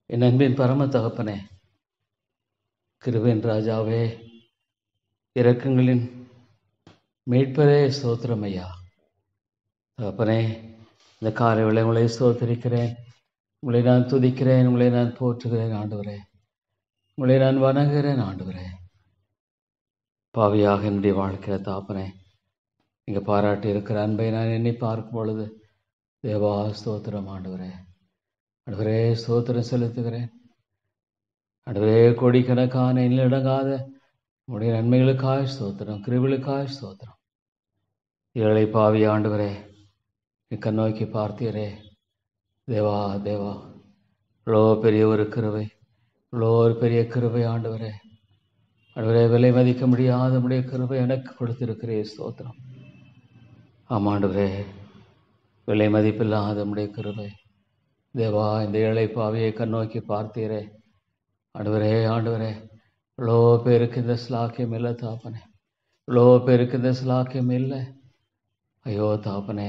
என் அன்பின் பரம தகப்பனே, கிருபையின் ராஜாவே, இரக்கங்களின் மீட்பரே, ஸ்தோத்திரம் ஐயா. தகப்பனே, இந்த காலை வேளை உங்களை ஸ்தோத்திரிக்கிறேன், உங்களை நான் துதிக்கிறேன், உங்களை நான் போற்றுகிறேன் ஆண்டவரே, உங்களை நான் வணங்குகிறேன் ஆண்டவரே. பாவியாக என்னுடைய வாழ்க்கையில் தாப்பனே, நீங்கள் பாராட்டி இருக்கிற அன்பை நான் எண்ணி பார்க்கும் பொழுது தேவா ஸ்தோத்திரம் ஆண்டவரே. ஆண்டவரே ஸ்தோத்திரம் செலுத்துகிறேன் ஆண்டவரே. கோடிக்கணக்கான எண்ணிலடங்காத உடைய நன்மைகளுக்காய் ஸ்தோத்திரம், கிருபைகளுக்காய் ஸ்தோத்திரம். ஏழை பாவி ஆண்டவரே, நீ கண்ணோக்கி பார்த்தீரே தேவா தேவா. இவ்வளோ பெரிய ஒரு கிருபை, இவ்வளோ ஒரு பெரிய கிருபை ஆண்டவரே. ஆண்டவரே, விலை மதிக்க முடியாத உடைய கிருபை எனக்கு கொடுத்திருக்கிறே ஸ்தோத்திரம். ஆமாண்டவரே, விலை மதிப்பில்லாத உடைய கிருபை தேவா. இந்த ஏழை பாவியை கண்ணோக்கி பார்த்தீரே ஆண்டவரே. ஆண்டவரே, இவ்வளோ பேருக்கு இந்த ஸ்லாக்கியம் இல்லை தாப்பனே, இவ்வளோ பேருக்கு இந்த ஸ்லாக்கியம் இல்லை. ஐயோ தாப்பனே,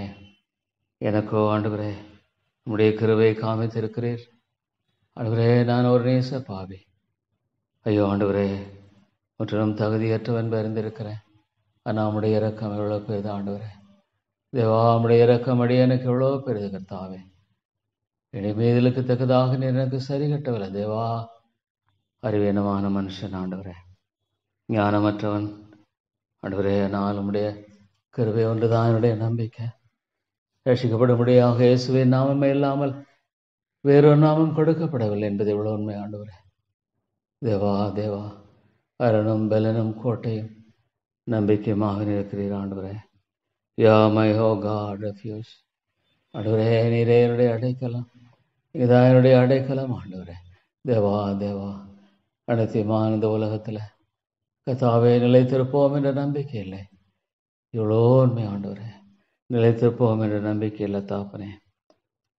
எனக்கோ ஆண்டவரே உம்முடைய கிருபை காமித்திருக்கிறீர் ஆண்டவரே. நான் ஒரு நேச பாவி. ஐயோ ஆண்டவரே, முற்றிலும் தகுதியற்றவன் அறிந்திருக்கிறேன். ஆனால் உம்முடைய இறக்கம் எவ்வளோ பெரிது ஆண்டவரே. தேவா, உம்முடைய இறக்கம் அடி எனக்கு எவ்வளோ பெரிது கர்த்தாவே. இனிமேதலுக்கு தக்கதாக நீர் எனக்கு சரி கட்டவில்லை தேவா. அறிவீனமான மனுஷன் ஆண்டவரே, ஞானமற்றவன் ஆண்டவரே. ஆனால் உம்முடைய கிருபை ஒன்றுதான் என்னுடைய நம்பிக்கை. ரட்சிக்கப்படும்படியாக இயேசுவின் நாமமே இல்லாமல் வேறொரு நாமம் கொடுக்கப்படவில்லை என்பது எவ்வளோ உண்மை ஆண்டவரே. தேவா தேவா, அரணும் பலனும் கோட்டையும் நம்பிக்கையுமாக இருக்கிறீர் ஆண்டவரே. யா மை ஹோ காட் ரெஃப்யூஸ். ஆண்டவரே, நீரே என்னுடைய அடைக்கலம், இதுதான் என்னுடைய அடைக்கலம் ஆண்டவரே. தேவா தேவா, அனைத்தையுமான இந்த உலகத்தில் கர்த்தாவே நிலைத்திருப்போம் என்ற நம்பிக்கை இல்லை. இவ்வளோ உண்மை ஆண்டவரே, நிலைத்திருப்போம் என்ற நம்பிக்கை இல்லை தாப்பனே.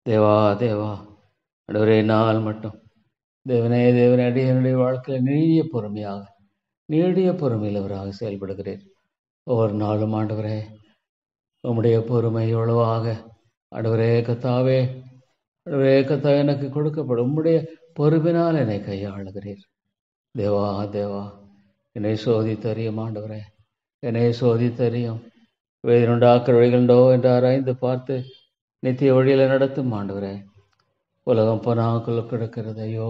தேவா தேவா, ஆண்டவரே, நாள் மட்டும் தேவனே தேவனே அடி என்னுடைய வாழ்க்கையில் நீடிய பொறுமையுள்ளவராக செயல்படுகிறேன். ஒவ்வொரு நாளும் ஆண்டவரே, உம்முடைய பொறுமை எவ்வளவாக ஆண்டவரே கர்த்தாவே, ஆண்டவரே கர்த்தாவே, எனக்கு கொடுக்கப்படும் உம்முடைய பொறுப்பினால் என்னை கையாளுகிறீர். தேவா தேவா, என்னை சோதித்தறியும் ஆண்டவரே, என்னை சோதித்தறியும். வேதனுண்டாக்கிற வழிகளோ என்று ஆராய்ந்து பார்த்து நித்திய வழியில் நடத்தும் ஆண்டவரே. உலகம் பொன்னாங்குள் கிடக்கிறது, ஐயோ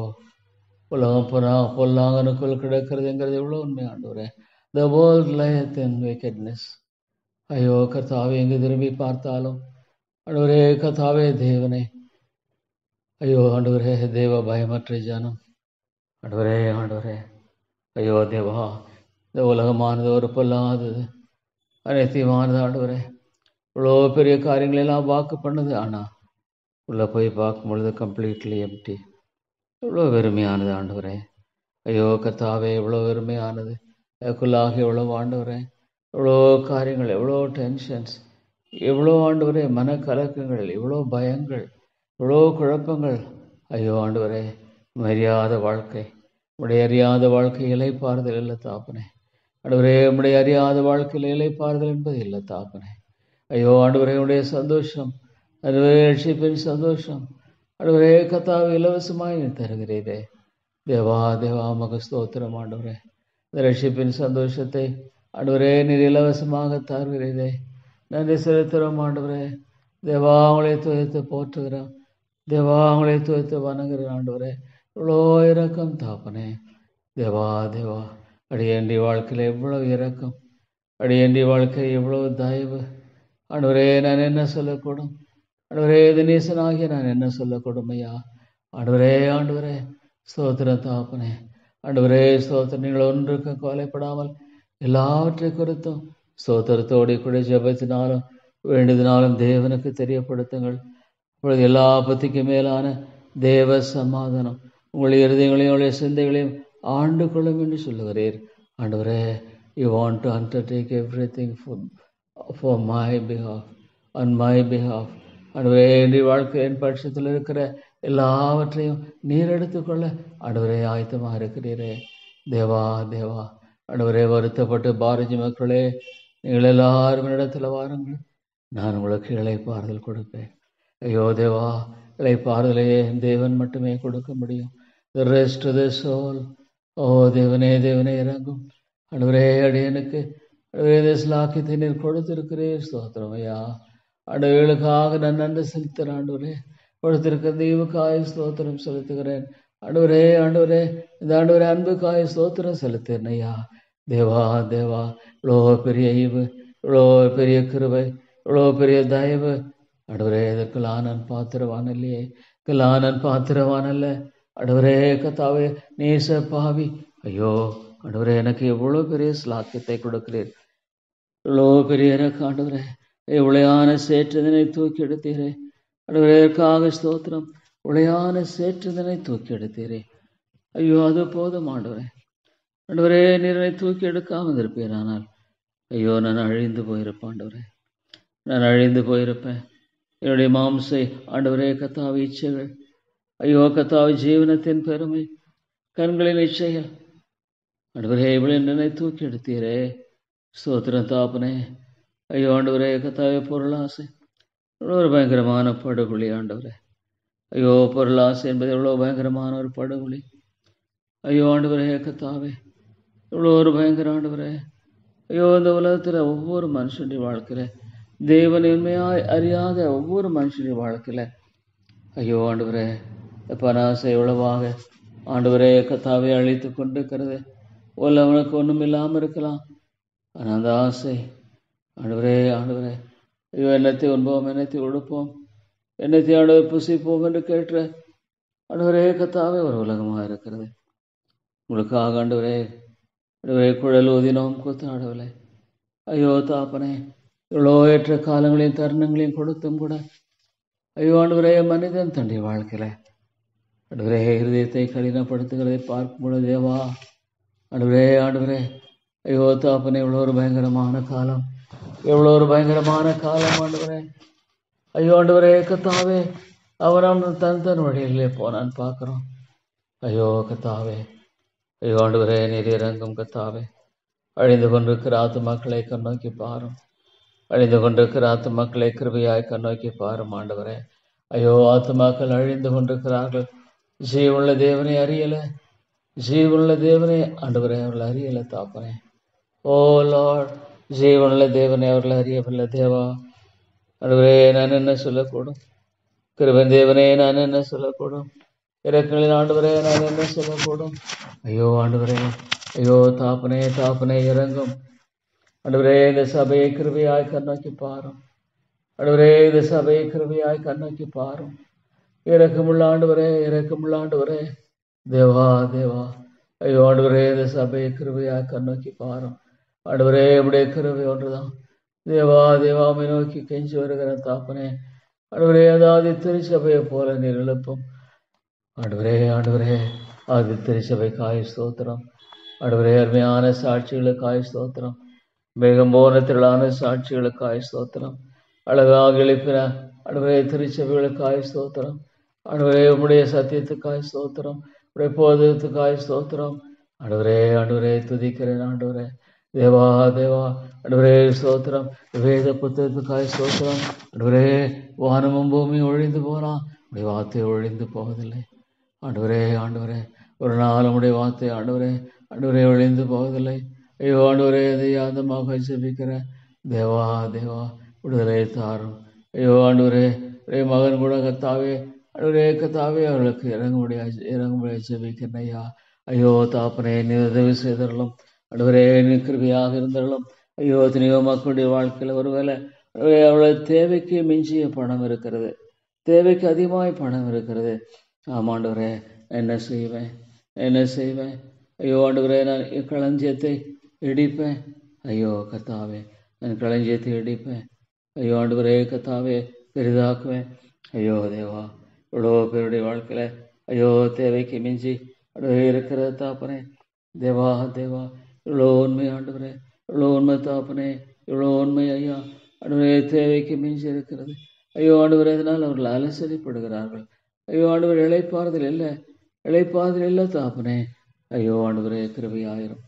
உலகம் பொல்லாங்கனுக்குள் கிடக்கிறதுங்கிறது எவ்வளோ உண்மை ஆண்டவரே. The world lieth in wickedness. ஐயோ கர்த்தாவே, எங்கு திரும்பி பார்த்தாலும் ஆண்டவரே கர்த்தாவே தேவனே, ஐயோ ஆண்டவரே, தேவ பயமற்ற ஜனம் ஆண்டவரே. ஆண்டவரே, ஐயோ தேவா, இந்த உலகமானது ஒரு பொல்லாதது, அனைத்தையுமானது ஆண்டவரே. இவ்வளோ பெரிய காரியங்களெல்லாம் வாக்கு பண்ணுது, ஆனால் உள்ளே போய் பார்க்கும் பொழுது கம்ப்ளீட்லி எம்டி. இவ்வளோ வெறுமையானது ஆண்டவரே. ஐயோ கர்த்தாவே, இவ்வளோ வெறுமையானது எனக்குள்ளாக எவ்வளோ ஆண்டவரே. எவ்வளோ காரியங்கள், எவ்வளோ டென்ஷன்ஸ், எவ்வளோ ஆண்டவரே மனக்கலக்கங்கள், இவ்வளோ பயங்கள், இவ்வளோ குழப்பங்கள். ஐயோ ஆண்டவரே, அறியாத வாழ்க்கை, உடைய அறியாத வாழ்க்கை இலைப்பாறுதல் இல்லை தாப்பனே. ஆண்டவரே, உடைய அறியாத வாழ்க்கையில் இலைப்பாறுதல் என்பது இல்லை தாப்பனே. ஐயோ ஆண்டவரே, உடைய சந்தோஷம், அதுவரே ரட்சிப்பின் சந்தோஷம் ஆண்டவரே கர்த்தாவே இலவசமாய் நீ தருகிறீரே. தேவா தேவா, மக ஸ்தோத்திரம் ஆண்டவரே. இந்த ரட்சிப்பின் சந்தோஷத்தை ஆண்டவரே நீர் இலவசமாக தருகிறீரே. நன்றி செலுத்துகிறோம் ஆண்டவரே. தேவா, உங்களை துவைத்து போற்றுகிறோம். தேவா, உங்களை துவைத்து வணங்குகிறோம் ஆண்டவரே. இவ்வளோ இரக்கம் தாப்பனே. தேவா தேவா, அடியேண்டி வாழ்க்கையில் எவ்வளவு இரக்கம், அடியேண்டி வாழ்க்கை எவ்வளவு தயவு ஆண்டவரே. நான் என்ன சொல்லக்கூடும் ஆண்டவரே, தினேசனாகிய நான் என்ன சொல்லக்கூடும் ஐயா. ஆண்டவரே ஆண்டவரே, ஸ்தோத்திரம் தாப்பனே. ஆண்டவரே ஸ்தோத்திரம். நீங்கள் ஒன்றுக்கு கவலைப்படாமல் எல்லாவற்றை குறித்தும் ஸ்தோத்திரத்தோடு கூட ஜெபத்தினாலும் வேண்டியதினாலும் தேவனுக்கு தெரியப்படுத்துங்கள். இப்பொழுது எல்லா பத்திக்கும் மேலான தேவ சமாதானம் உங்களுடைய இருதயங்களையும் உங்களுடைய சிந்தைகளையும் ஆண்டு கொள்ளும் என்று சொல்லுகிறீர் ஆண்டவரே. You want to undertake everything for my behalf, on my behalf. ஆண்டவரே, என் வாழ்க்கையின் பட்சத்தில் இருக்கிற எல்லாவற்றையும் நீர் எடுத்துக்கொள்ள ஆண்டவரே ஆயத்தமாக இருக்கிறீரே. தேவா தேவா, ஆண்டவரே, வருத்தப்பட்டு பாரதி மக்களே, நீங்கள் எல்லாரும் இடத்துல வாருங்கள், நான் உங்களுக்கு இளைப்பாறுதல் கொடுப்பேன். ஐயோ தேவா, இளைப்பாறுதலையே தேவன் மட்டுமே கொடுக்க முடியும். The rest of the soul. ஓ தேவனே தேவனே இறங்கும். ஆண்டவரே அடியனுக்கு ஸ்லாக்கியத்தை நீர் கொடுத்திருக்கிறீர். ஸ்தோத்திரம் ஐயா. ஆண்டவர்களுக்காக நான் நன்றி செலுத்துகிறேன். ஆண்டவரே கொடுத்திருக்கிற தீவுக்காய் ஸ்தோத்திரம் செலுத்துகிறேன். ஆண்டவரே ஆண்டவரே இந்த ஆண்டவரே அன்புக்காய் ஸ்தோத்திரம் செலுத்துகிறேன் ஐயா. தேவா தேவா, இவ்வளோ பெரிய ஈவு, இவ்வளோ பெரிய கிருபை, இவ்வளோ பெரிய தயவு. ஆண்டவரே இதற்கெல்லாம் நான் பாத்திரவான் இல்லையே, இதற்கெல்லாம் நான் பாத்திரவான் அல்ல. ஆண்டவரே கத்தாவே நேச பாவி, ஐயோ ஆண்டவரே எனக்கு எவ்வளோ பெரிய ஸ்லாக்கியத்தை கொடுக்கிறீர். இவ்வளோ பெரிய எனக்கு ஆண்டவரே உளையான சேற்றதனை தூக்கி எடுத்தீரே. ஆண்டவரேற்காக ஸ்தோத்திரம். உளையான சேற்றதனை தூக்கி எடுத்தீரே. ஐயோ அது போதும் ஆண்டவரே. ஆண்டவரே நீரை தூக்கி எடுக்காமல் இருப்பேன். ஆனால் ஐயோ நான் அழிந்து போயிருப்பேன். ஆண்டவரே நான் அழிந்து போயிருப்பேன். என்னுடைய மாம்சை ஆண்டவரே கத்தாவி இச்சைகள், ஐயோ கத்தாவி ஜீவனத்தின் பெருமை, கண்களின் இச்சைகள், ஆண்டவரே இவளை என்னை தூக்கி எடுத்தீரே. ஸ்தோத்திரம் தாப்பனே. ஐயோ ஆண்டவரே கத்தாவே பொருளாசை இவ்வளோ ஒரு பயங்கரமான படுகொலி. ஆண்டவரே ஐயோ பொருளாசை என்பது எவ்வளோ பயங்கரமான ஒரு படுகொலி. ஐயோ ஆண்டவரே கத்தாவே இவ்வளோ ஒரு பயங்கர ஆண்டவரே. ஐயோ இந்த உலகத்தில் ஒவ்வொரு மனுஷனுடைய வாழ்க்கையில் தேவன் உண்மையாய் அறியாத ஒவ்வொரு மனுஷனுடைய வாழ்க்கையில் ஐயோ ஆண்டவரே பணாசை எவ்வளவாக ஆண்டவரே கத்தாவை அழித்து கொண்டு இருக்கிறது. அவனுக்கு ஒன்றும் இல்லாமல் இருக்கலாம். ஆனால் அந்த ஆசை ஆண்டவரே ஆண்டவரே ஐயோ என்னத்தை உண்போம், என்னத்தை உடுப்போம், என்னத்தை ஆண்டவர் புசிப்போம் என்று கேட்ட ஆண்டவரே கத்தாவே ஒரு உலகமாக இருக்கிறது. உங்களுக்காக ஆண்டவரே ஆண்டவரே குழல் ஊதினோம் கூத்தாடவில்லை. ஐயோ தாப்பனே இவ்வளோ ஏற்ற காலங்களையும் தருணங்களையும் கொடுத்தும் கூட ஐயோ ஆண்டவரே மனிதன் தன்னுடைய வாழ்க்கையில் ஆண்டவரே இருதயத்தை கடினப்படுத்துகிறதை பார்க்கும்பொழுது தேவா ஆண்டவரே ஆண்டவரே ஐயோ தாப்பனே எவ்வளோ ஒரு பயங்கரமான காலம், எவ்வளோ ஒரு பயங்கரமான காலம் ஆண்டவரே. ஐயோ ஆண்டவரே கத்தாவே அவன் தன் வழியிலே போனான்னு பார்க்குறோம். ஐயோ கத்தாவே ஐயோ ஆண்டவரே நீர் இறங்கும் கத்தாவே. அழிந்து கொண்டிருக்கிற ஆத்துமாக்களை கண்ணோக்கி பாரும். அழிந்து கொண்டிருக்கிற ஆத்துமாக்களை கிருபையாய் கண்ணோக்கி பாரும் ஆண்டவரே. ஐயோ ஆத்துமாக்கள் அழிந்து கொண்டிருக்கிறார்கள். ஜீவனுள்ள தேவனை அறியலை, ஜீவனுள்ள தேவனை ஆண்டவரே அவர்கள் அறியலை தாப்பனே. ஓ லார்ட், ஜீவனுள்ள தேவனை அவர்கள் அறியவில்லை தேவா. ஆண்டவரே நான் என்ன சொல்லக்கூடும்? கிருபன் தேவனே நான் என்ன சொல்லக்கூடும்? இறக்கங்களின் ஆண்டவரே நான் என்ன சொல்லக்கூடும்? ஐயோ ஆண்டவரே ஐயோ தாப்பனே தாப்பனே இறங்கும் ஆண்டவரே. இந்த சபையை கிருபையாய் கண்ணோக்கி பாரும் ஆண்டவரே. இந்த சபையை கிருபையாய் கண்ணோக்கி பாரும். இறக்கமுள்ள ஆண்டவரே, இறக்கமுள்ள ஆண்டவரே தேவா தேவா. ஐயோ ஆண்டவரே இந்த சபையை கிருபையாய் கண்ணோக்கி பாரும் ஆண்டவரே. உடைய கிருபை ஒன்றுதான் தேவா. தேவாமை நோக்கி கெஞ்சி வருகிற தாப்பனே ஆண்டவரே. அதாவது திருச்சபையை போல நீர் எழுப்பும் ஆண்டவரே. ஆண்டவரே அது திருச்சபை காய் ஸ்தோத்திரம் ஆண்டவரே. அருமையான சாட்சிகளுக்காய் ஸ்தோத்திரம். மேகம் போன திரளான சாட்சிகளுக்காய் ஸ்தோத்திரம். அழகாக எழுப்பின ஆண்டவரே திருச்சபைகளுக்காய் ஸ்தோத்திரம் ஆண்டவரே. உம்முடைய சத்தியத்துக்காய் ஸ்தோத்திரம், உடைய போதத்துக்காய் ஸ்தோத்திரம் ஆண்டவரே. ஆண்டவரே துதிக்கிறேன் ஆண்டவரே. தேவா தேவா ஆண்டவரே ஸ்தோத்திரம். வேத புத்தகத்துக்காய் ஸ்தோத்திரம் ஆண்டவரே. வானமும் பூமியும் ஒழிந்து போகலாம், உடைய வார்த்தை ஒழிந்து போவதில்லை ஆண்டவரே. ஆண்டவரே ஒரு நாள் உடைய வார்த்தை ஆண்டவரே ஆண்டவரே ஒழிந்து போவதில்லை. ஐயோ ஆண்டவரே அதிகமாக ஜெபிக்கிற தேவா தேவா விடுதலை தாரும். ஐயோ ஆண்டவரே மகன் கூட கத்தாவே ஆண்டவரே கத்தாவே அவர்களுக்கு இறங்கும்படியாக ஜெபிக்கிறேன் ஐயா. ஐயோ தாப்பனே நீ உதவி செய்தரலும் ஆண்டவரே. நீ கிருபையாக இருந்தாலும் ஐயோ எத்தனையோ மக்களுடைய வாழ்க்கையில் ஒருவேளை அவளோட தேவைக்கு மிஞ்சிய பணம் இருக்கிறது, தேவைக்கு அதிகமாய் பணம் இருக்கிறது. ஆமாண்டவரே என்ன செய்வேன், என்ன செய்வேன்? ஐயோ ஆண்டவரே நான் களஞ்சியத்தை இடிப்பேன். ஐயோ கத்தாவே நான் களஞ்சியத்தை இடிப்பேன். ஐயோ ஆண்டவரே கத்தாவே பெரிதாக்குவேன். ஐயோ தேவா இவ்வளோ பேருடைய வாழ்க்கையில் ஐயோ தேவைக்கு மிஞ்சி ஆண்டவரே இருக்கிற தாப்பனே. தேவா தேவா இவ்வளோ உண்மை ஆண்டவரே, இவ்வளோ உண்மை தாப்பனே, இவ்வளோ உண்மை ஐயா. ஆண்டவரே தேவைக்கு மிஞ்சி இருக்கிறது. ஐயோ ஆண்டவரே அதனால் அவர்கள் அலசரிப்படுகிறார்கள். ஐயோ ஆண்டவர் இளைப்பாறுதல் இல்லை, இளைப்பாறுதல் இல்லை தாப்பனே. ஐயோ ஆண்டவரே கிருபையாயிரும்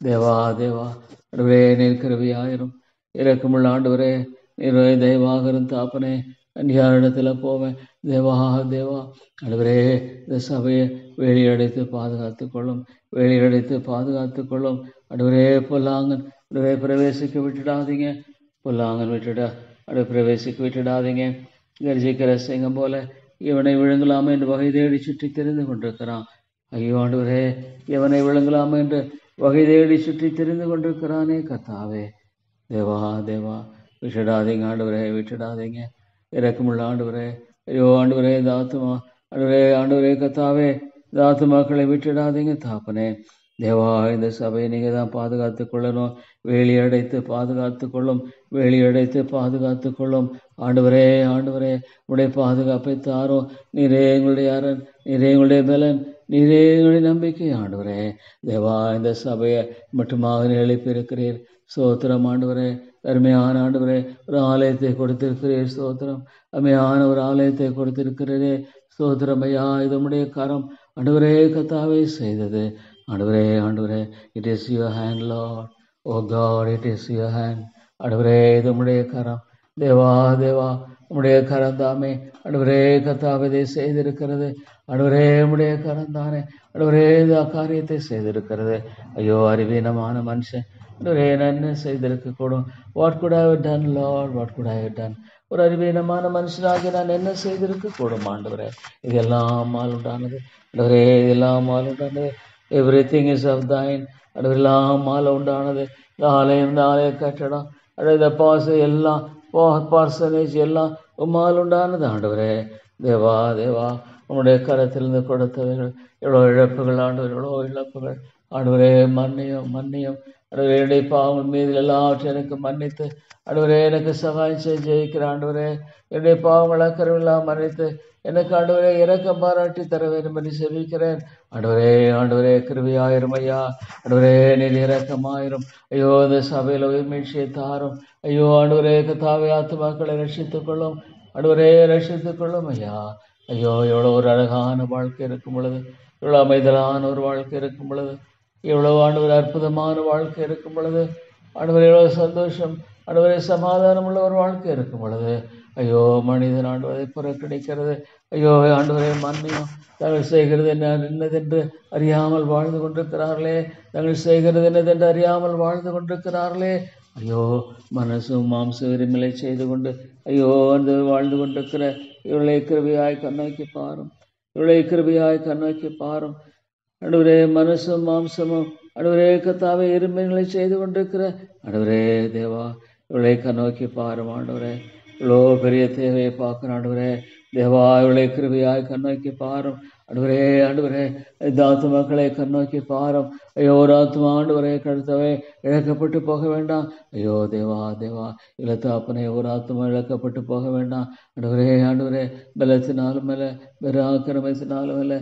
தேவா தேவா. ஆண்டவரே நீர் கிருபையாயிரும். இறக்கமுள்ள ஆண்டவரே நீர் தயவாக தாப்பனே. யாரிடத்துல போவேன்? தேவா தேவா ஆண்டவரே, இந்த சபையை வேலியடைத்து பாதுகாத்து கொள்ளும், வேலியடைத்து பாதுகாத்து கொள்ளும். ஆண்டவரே, பொல்லாங்கன் ஆண்டவரே பிரவேசிக்க விட்டுடாதீங்க, பொல்லாங்கன் பிரவேசிக்க விட்டுடாதீங்க. கர்ஜிக்கிற சிங்கம் போல இவனை விழுங்கலாமா என்று வகை தேடி சுற்றி தெரிந்து கொண்டிருக்கிறான். ஐயோ ஆண்டவரே, இவனை விழுங்கலாமா என்று வகை தேடி சுற்றி தெரிந்து கொண்டிருக்கிறானே கர்த்தாவே. தேவா தேவா விட்டுடாதீங்க ஆண்டவரே, விட்டுடாதீங்க. இறக்கமுள்ள ஆண்டவரே, ஐயோ ஆண்டவரே, இந்த ஆத்துமா ஆண்டவரே கர்த்தாவே, இந்த ஆத்துமாக்களை விட்டுடாதீங்க தாப்பனே. தேவா, இந்த சபையை நீங்க தான் பாதுகாத்து கொள்ளணும். வேலி அடைத்து பாதுகாத்து கொள்ளும், வேலி அடைத்து பாதுகாத்து கொள்ளும். ஆண்டவரே ஆண்டவரே, உடைய பாதுகாப்பை தாரும். நீரே எங்களுடைய அரண், நீரே எங்களுடைய பலன், நீரே எங்களுடைய நம்பிக்கை. ஆண்டவரே தேவா, இந்த சபையை மட்டுமாக எழுப்பி இருக்கிறீர். ஸ்தோத்திரம் ஆண்டவரே. அருமையான ஆண்டவரே, ஒரு ஆலயத்தை கொடுத்திருக்கிறீர். ஸ்தோத்திரம். அருமையான ஒரு ஆலயத்தை கொடுத்திருக்கிறீரே. ஸ்தோத்திரம் ஐயா. இது உம்முடைய கரம் ஆண்டவரே கர்த்தாவே செய்தது. ஆண்டவரே ஆண்டவரே, it is your hand Lord. Oh God, it is your hand. ஆண்டவரே, இது உம்முடைய கரம். தேவா தேவா, உம்முடைய கரம் தாமே ஆண்டவரே கர்த்தாவே இதை செய்திருக்கிறது. ஆண்டவரே, உம்முடைய கரம் தானே ஆண்டவரே இந்த காரியத்தை செய்திருக்கிறது. ஐயோ அறிவீனமான மனுஷன் ஆண்டவரே, நான் என்ன செய்திருக்க கூடும்? What could I have done Lord, what could I have done? ஒரு அறிவீனமான மனுஷனாகி நான் என்ன செய்திருக்க கூடும் ஆண்டவரே? இது எல்லாமால் உண்டானது ஆண்டவரே, இது எல்லாமால் உண்டானது. Everything is of thine. ஆண்டவரே, எல்லாமால் உண்டானது. இந்த ஆலயம், இந்த ஆலய கட்டடம், இந்த பாசு எல்லாம் பர்சனேஜ் எல்லாம் உம்மால் உண்டானது ஆண்டவரே. தேவா தேவா, உம்முடைய கரத்திலிருந்து கொடுத்தவைகள் எவ்வளோ இழப்புகள் ஆண்டவர், எவ்வளோ இழப்புகள் ஆண்டவரே. மன்னியும் மன்னியும் ஆண்டவரே. என்னுடைய பாவங்கள் மீது எல்லாவற்றையும் எனக்கு மன்னித்து ஆண்டவரே எனக்கு சகாயம் செய்ய ஜெயிக்கிற ஆண்டவரே, என்னுடைய பாவங்கள் அக்கறையெல்லாம் மன்னித்து எனக்கு ஆண்டவரே இரக்கம் பாராட்டி தர வேண்டும் என்று செபிக்கிறேன். ஆண்டவரே ஆண்டவரே, கிருபையாயிரும் ஐயா. ஆண்டவரே, நீர் இரக்கமாயிரும். ஐயோ, இந்த சபையில் உயிர்மீழ்ச்சியை தாரும். ஐயோ ஆண்டவரே கர்த்தாவே, ஆத்துமாக்களை ரட்சித்துக் கொள்ளும். ஆண்டவரே, ரட்சித்துக் கொள்ளும் ஐயா. ஐயோ, எவ்வளோ ஒரு அழகான வாழ்க்கை இருக்கும் பொழுது, எவ்வளோ அமைதலான ஒரு வாழ்க்கை இருக்கும் பொழுது, எவ்வளவு ஆண்டவர் அற்புதமான வாழ்க்கை இருக்கும் பொழுது, ஆண்டவர் எவ்வளவு சந்தோஷம், ஆண்டவரே சமாதானம் உள்ள ஒரு வாழ்க்கை இருக்கும் பொழுது, ஐயோ மனிதன் ஆண்டவரை புறக்கணிக்கிறது. ஐயோ ஆண்டவரே மன்னியும். தாங்கள் செய்கிறது என்னதென்று அறியாமல் வாழ்ந்து கொண்டிருக்கிறார்களே, தாங்கள் செய்கிறது என்னதென்று அறியாமல் வாழ்ந்து கொண்டிருக்கிறார்களே. ஐயோ, மனசும் மாம்ச விரும்பலை செய்து கொண்டு ஐயோ அந்த வாழ்ந்து கொண்டிருக்கிற இவளை கிருபையாய் கண்ணோக்கி பாரும், இவளை கிருபையாய் கண்ணோக்கி பாரும். ஆண்டவரே, மனசும் மாம்சமும் ஆண்டவரே கர்த்தாவே எருமைகளை செய்து கொண்டிருக்கிற ஆண்டவரே தேவா, இவளை கண்ணோக்கி பாரும் ஆண்டவரே. இவ்வளோ பெரிய தேவையை பார்க்குற ஆண்டவரே தேவா, இவளை கிருபையாய் கண்ணோக்கி பாரும் ஆண்டவரே. ஆண்டவரே, இந்த ஆத்துமாக்களை கண்ணோக்கி பாரும். ஐயோ, ஒரு ஆத்மா ஆண்டவரே கருத்தவே இழக்கப்பட்டு போக வேண்டாம். ஐயோ தேவா தேவா, இழத்தாப்பனே, ஒரு ஆத்மா இழக்கப்பட்டு போக வேண்டாம் ஆண்டவரே. ஆண்டவரே, பலத்தினாலும் அல்ல, பெராக்கிரமத்தினாலும் அல்ல,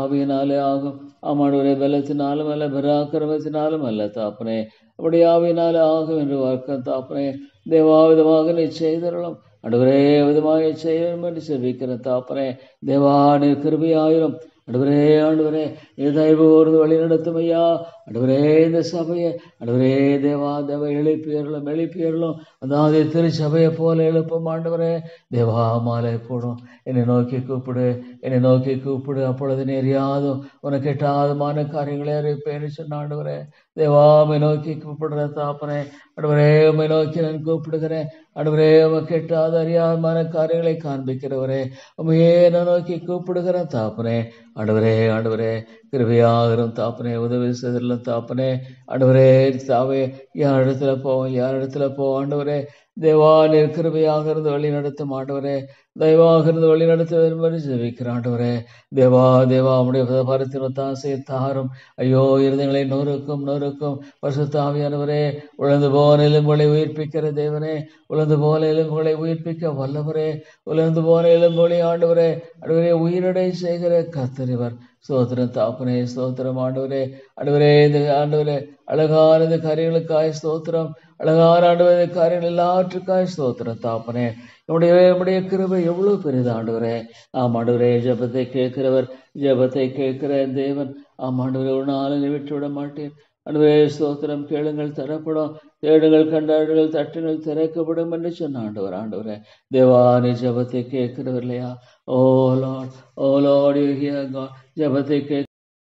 ஆவியினாலே ஆகும். ஆமாண்டவரே, பலத்தினாலும் அல்ல, பெராக்கிரமத்தினாலும் அல்ல தாப்பனே, அப்படி ஆவியினாலே ஆகும் என்று வார்க்க தாப்பனே. தேவா, விதமாக நீ செய்தரலாம் ஆண்டவரே, விதமாக செய்யும் என்று செபிக்கிற தாப்பனே. தேவா, நீர் கிருபையாயிரும் ஆண்டவரே. ஆண்டவரே, நீ தயவு கூர்ந்து வழி நடத்தும் ஐயா. ஆண்டவரே, இந்த சபையை ஆண்டவரே தேவா தேவ எழுப்பியர்களும் அதாவது திருச்சபையை போல எழுப்பும் ஆண்டவரே. தேவா, மாலை போடும், என்னை நோக்கி கூப்பிடு, என்னை நோக்கி கூப்பிடு, அப்பொழுது நெறியாதும் உனக்கு எட்டாதமான காரியங்களை அறிவிப்பேன்னு சொன்ன ஆண்டவரே. தேவா, உம்மை நோக்கி கூப்பிடுற தாப்பனே. ஆண்டவரே, உம்மை நோக்கி நான் கூப்பிடுகிறேன் ஆண்டவரே. உமக்கு எட்டாத அறியாதமான காரியங்களை காண்பிக்கிறவரே, உம்மையே நான் நோக்கி கூப்பிடுகிறேன் தாப்பனே. ஆண்டவரே ஆண்டவரே, கிருபையாகிரும் தாப்பனே, உதவி செய்தலும் தாப்பனே. ஆண்டவரே தாவே, யார் இடத்துல போவோம் ஆண்டவரே. தேவா, நீர் கிருபையாக இருந்து வழி நடத்தும் ஆண்டவரே. தயவாக இருந்து வழி நடத்த வேண்டும் ஜெபிக்கிற ஆண்டவரே. தேவா தேவா, உம்முடைய பரத்தின் ஒத்தாசையை தாரும். ஐயோ, இருதயங்களை நொறுக்கும் பரிசுத்த ஆவியானவரே. உழந்து போன எலும்புகளை உயிர்ப்பிக்கிற தேவனே, உழந்து போன எலும்புகளை உயிர்ப்பிக்க வல்லவரே, உலர்ந்து போன எலும்புகளை ஆண்டவரே ஆண்டவரே உயிரடை செய்கிற கர்த்தரிவர். ஸ்தோத்திரம் தாப்பனே, ஸ்தோத்திரம் ஆண்டவரே. ஆண்டவரே, இந்த ஆண்டவரே அழகான இந்த காரியங்களுக்காய் ஸ்தோத்திரம், அழகான ஆண்டவரே காரியங்கள் எல்லாவற்றுக்காய் ஸ்தோத்திரம் தாப்பனே. நம்முடைய கிருபை எவ்வளவு பெரிது ஆண்டவரே. ஆமாண்டவரே, ஜெபத்தை கேட்கிறவர், ஜெபத்தை கேட்கிற தேவன். ஆமாண்டவரே, ஒரு நாளும் விட்டு விட மாட்டேன் ஆண்டவரே ஸ்தோத்திரம். கேளுங்கள் தரப்படும், தேடுங்கள் கண்டாடுகள், தட்டுங்கள் திறக்கப்படும் என்று சொன்ன ஆண்டவரே தேவானி ஜபத்தை கேட்கிறவர் இல்லையா? O Lord, O Lord, you hear God. ஜபத்தை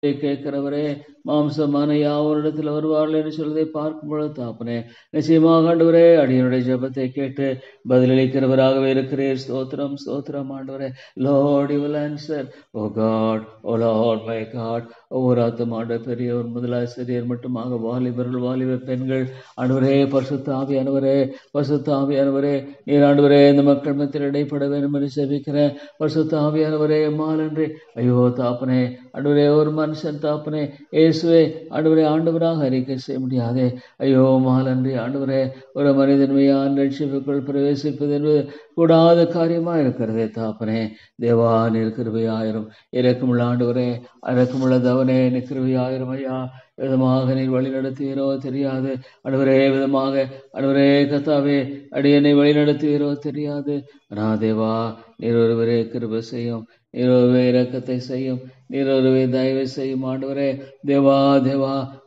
கேட்கிறவரே, மாம்சமான யாவரிடத்தில் வருவார்கள் என்று சொல்வதை பார்க்கும் பொழுது தாப்பனே, நிச்சயமாக ஆண்டவரே அடியனுடைய ஜபத்தை கேட்டு பதிலளிக்கிறவராகவே இருக்கிறீர். ஸ்தோத்திரம் ஸ்தோத்திரம் ஆண்டவரே. Lord, you will answer. Oh God, oh Lord my God. ஒவ்வொரு ஆத்துமாண்ட பெரியவர் முதலாய் சிறியர் மட்டுமாக வாலிபர்கள், வாலிப பெண்கள், ஆண்டவரே பரிசுத்த ஆவியானவரே நீர் ஆண்டவரே இந்த மக்கள் மத்தியில் இடைப்பட வேண்டும் என்று ஜெபிக்கிறேன். பரிசுத்த ஆவியானவரே மாலன்றி ஐயோ தாப்பனே, ஆண்டவரே ஒரு மனுஷன் தாப்பனே இயேசுவே ஆண்டவரே ஆண்டவராக அறிக்கை செய்ய முடியாதே. ஐயோ மாலன்றி ஆண்டவரே ஒரு மனிதன்மையான ரட்சிப்புக்குள் பிரவேசிப்பது என்பது கூடாத காரியமா இருக்கிறதே தாப்பனே. தேவா நீர் கிருபையாயிரும். இரக்கமுள்ள ஆண்டவரே, இரக்கமுள்ள தவனே நீர் கிருபையாயிரும் ஐயா. விதமாக நீர் வழி நடத்துகிறோ தெரியாது ஆண்டவரே, விதமாக ஆண்டவரே கர்த்தாவே அடியனை வழி நடத்துகிறோ தெரியாது. தேவா நீர் ஒருவரே கிருபை செய்யும், நீர் ஒருவே இரக்கத்தை செய்யும், நீர் ஒருவே தயவை செய்யும் ஆண்டவரே. தேவா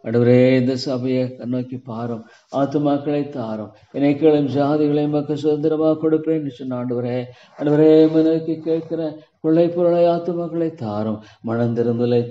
ஆண்டவரே இந்த சபையை நோக்கி பாரும், ஆத்துமாக்களை தாரும், இணைக்களும் ஜாதிகளையும் மக்கள் சுதந்திரமாக கொடுப்பேன் சொன்ன ஆண்டவரே நோக்கி கேட்கிற கொள்ளை பொருளை ஆத்துமாக்களை தாரும், மனந்திரும்பலை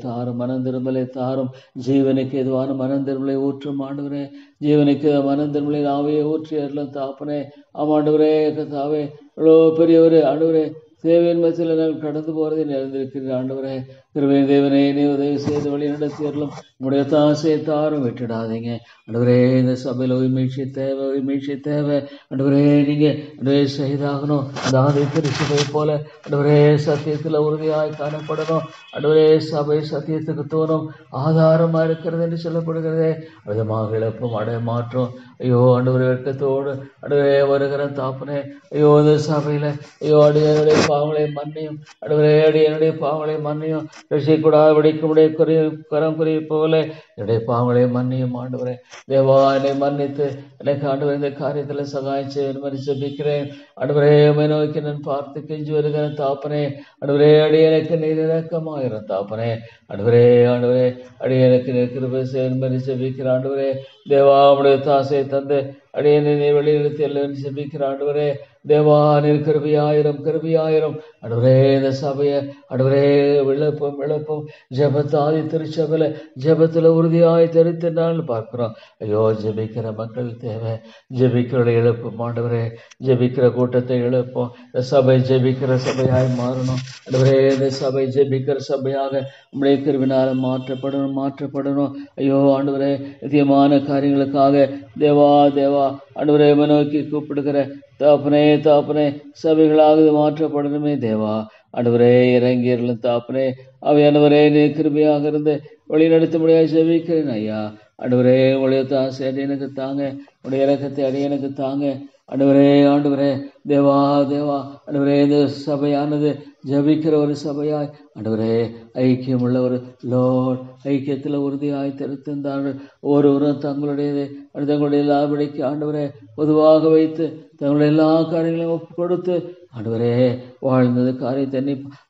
தாரும், ஜீவனுக்கு எதுவான மனந்திரும்பலை ஊற்றும் ஆண்டவரே, ஜீவனுக்கு மனந்திரும்பலை ஆவையை ஊற்றி அருளும் தாப்பனே. ஆமாண்டவரே கத்தாவே இவ்வளோ பெரியவரே ஆண்டவரே, தேவையின் மத்தியில் நாங்கள் கடந்து போறதை நிறைந்திருக்கிறீர் ஆண்டவரே. கிருபையின் தேவனே நீ உதவி செய்து வழி நடத்தியறலும் உடைய தாசையை தாரும் விட்டுடாதீங்க ஆண்டவரே. இந்த சபையில் மீழ்ச்சி தேவை ஆண்டவரே. நீங்க ஆண்டவரே செய்தாகணும். அந்த ஆதி திருச்சபை போல ஆண்டவரே சத்தியத்தில் உறுதியாய் காணப்படணும் ஆண்டவரே. சபை சத்தியத்துக்கு தோணும் ஆதாரமா இருக்கிறது என்று சொல்லப்படுகிறதே. விதமாக இழப்பும் மாற்றும் ஐயோ ஆண்டவரே வெட்கத்தோடு ஆண்டவரே வருகிற தாப்பனே. ஐயோ இந்த சபையில ஐயோ அடியனுடைய பாவங்களை மன்னியும் ஆண்டவரே, அடியனுடைய பாவங்களை மன்னியும். ரட்சிக்கூடாத வடிக்குமுடைய கரம் குறி போல என்னுடைய பாவங்களை மன்னியும் ஆண்டவரே. தேவா என்னை மன்னித்து எனக்கு ஆண்டவரே இந்த காரியத்தில் சகாயம் செய்ய ஜெபிக்கிறேன் ஆண்டவரே. உம்மை நோக்கி நான் பார்த்து கெஞ்சி வருகிறேன் தாப்பனே. ஆண்டவரே அடியனுக்கு நீர் இரக்கமாயிரும் தாப்பனே. ஆண்டவரே அடியனுக்கு நீர் கிருபை செய்ய ஜெபிக்கிற ஆண்டவரே. தேவா உடைய தாசை தந்து அடியனை நீ வெளியிடத்தில் எல்லாம் ஜெபிக்கிற ஆண்டவரே. தேவா நீர் கிருபையாயிரும் ஆண்டவரே. இந்த சபையை ஆண்டவரே விளப்பம் ஜபத்தாதி திருச்சபையில ஜபத்துல உறுதியாய் தெரித்தினால் பார்க்கிறோம். ஐயோ ஜெபிக்கிற மக்கள் தேவை, ஜெபிக்கிற எழுப்பும் ஆண்டவரே. ஜெபிக்கிற கூட்டத்தை எழுப்போம். இந்த சபை ஜெபிக்கிற சபையாய் மாறணும் ஆண்டவரே. இந்த சபை ஜெபிக்கிற சபையாக உம்முடைய கிருபையினால மாற்றப்படணும் ஐயோ ஆண்டவரே. நித்தியமான காரியங்களுக்காக தேவா ஆண்டவரே நோக்கி கூப்பிடுகிற தாப்பனே சபைகளாக மாற்றப்படணுமே தேவா. ஆண்டவரே இறங்கியர்களும் தாப்பனே அவையானவரே நீ கிருபையாக இருந்து வழி நடத்த முடியாது ஜெபிக்கிறேன் ஐயா. ஆண்டவரே உடைய தாசை அடியனுக்கு தாங்க, உடைய இறக்கத்தை அடியனுக்கு தாங்க ஆண்டவரே. தேவா ஆண்டவரே இந்த சபையானது ஜபிக்கிற ஒரு சபையாய் ஆண்டவரே ஐக்கியம் உள்ள ஒரு லோட் ஐக்கியத்தில் உறுதியாய் தெரிந்தார்கள். ஒவ்வொருவரும் தங்களுடைய லாபடிக்கு ஆண்டவரே பொதுவாக வைத்து தங்களுடைய எல்லா காரியங்களையும் ஒப்பு கொடுத்து ஆண்டவரே வாழ்ந்தது காரியத்தை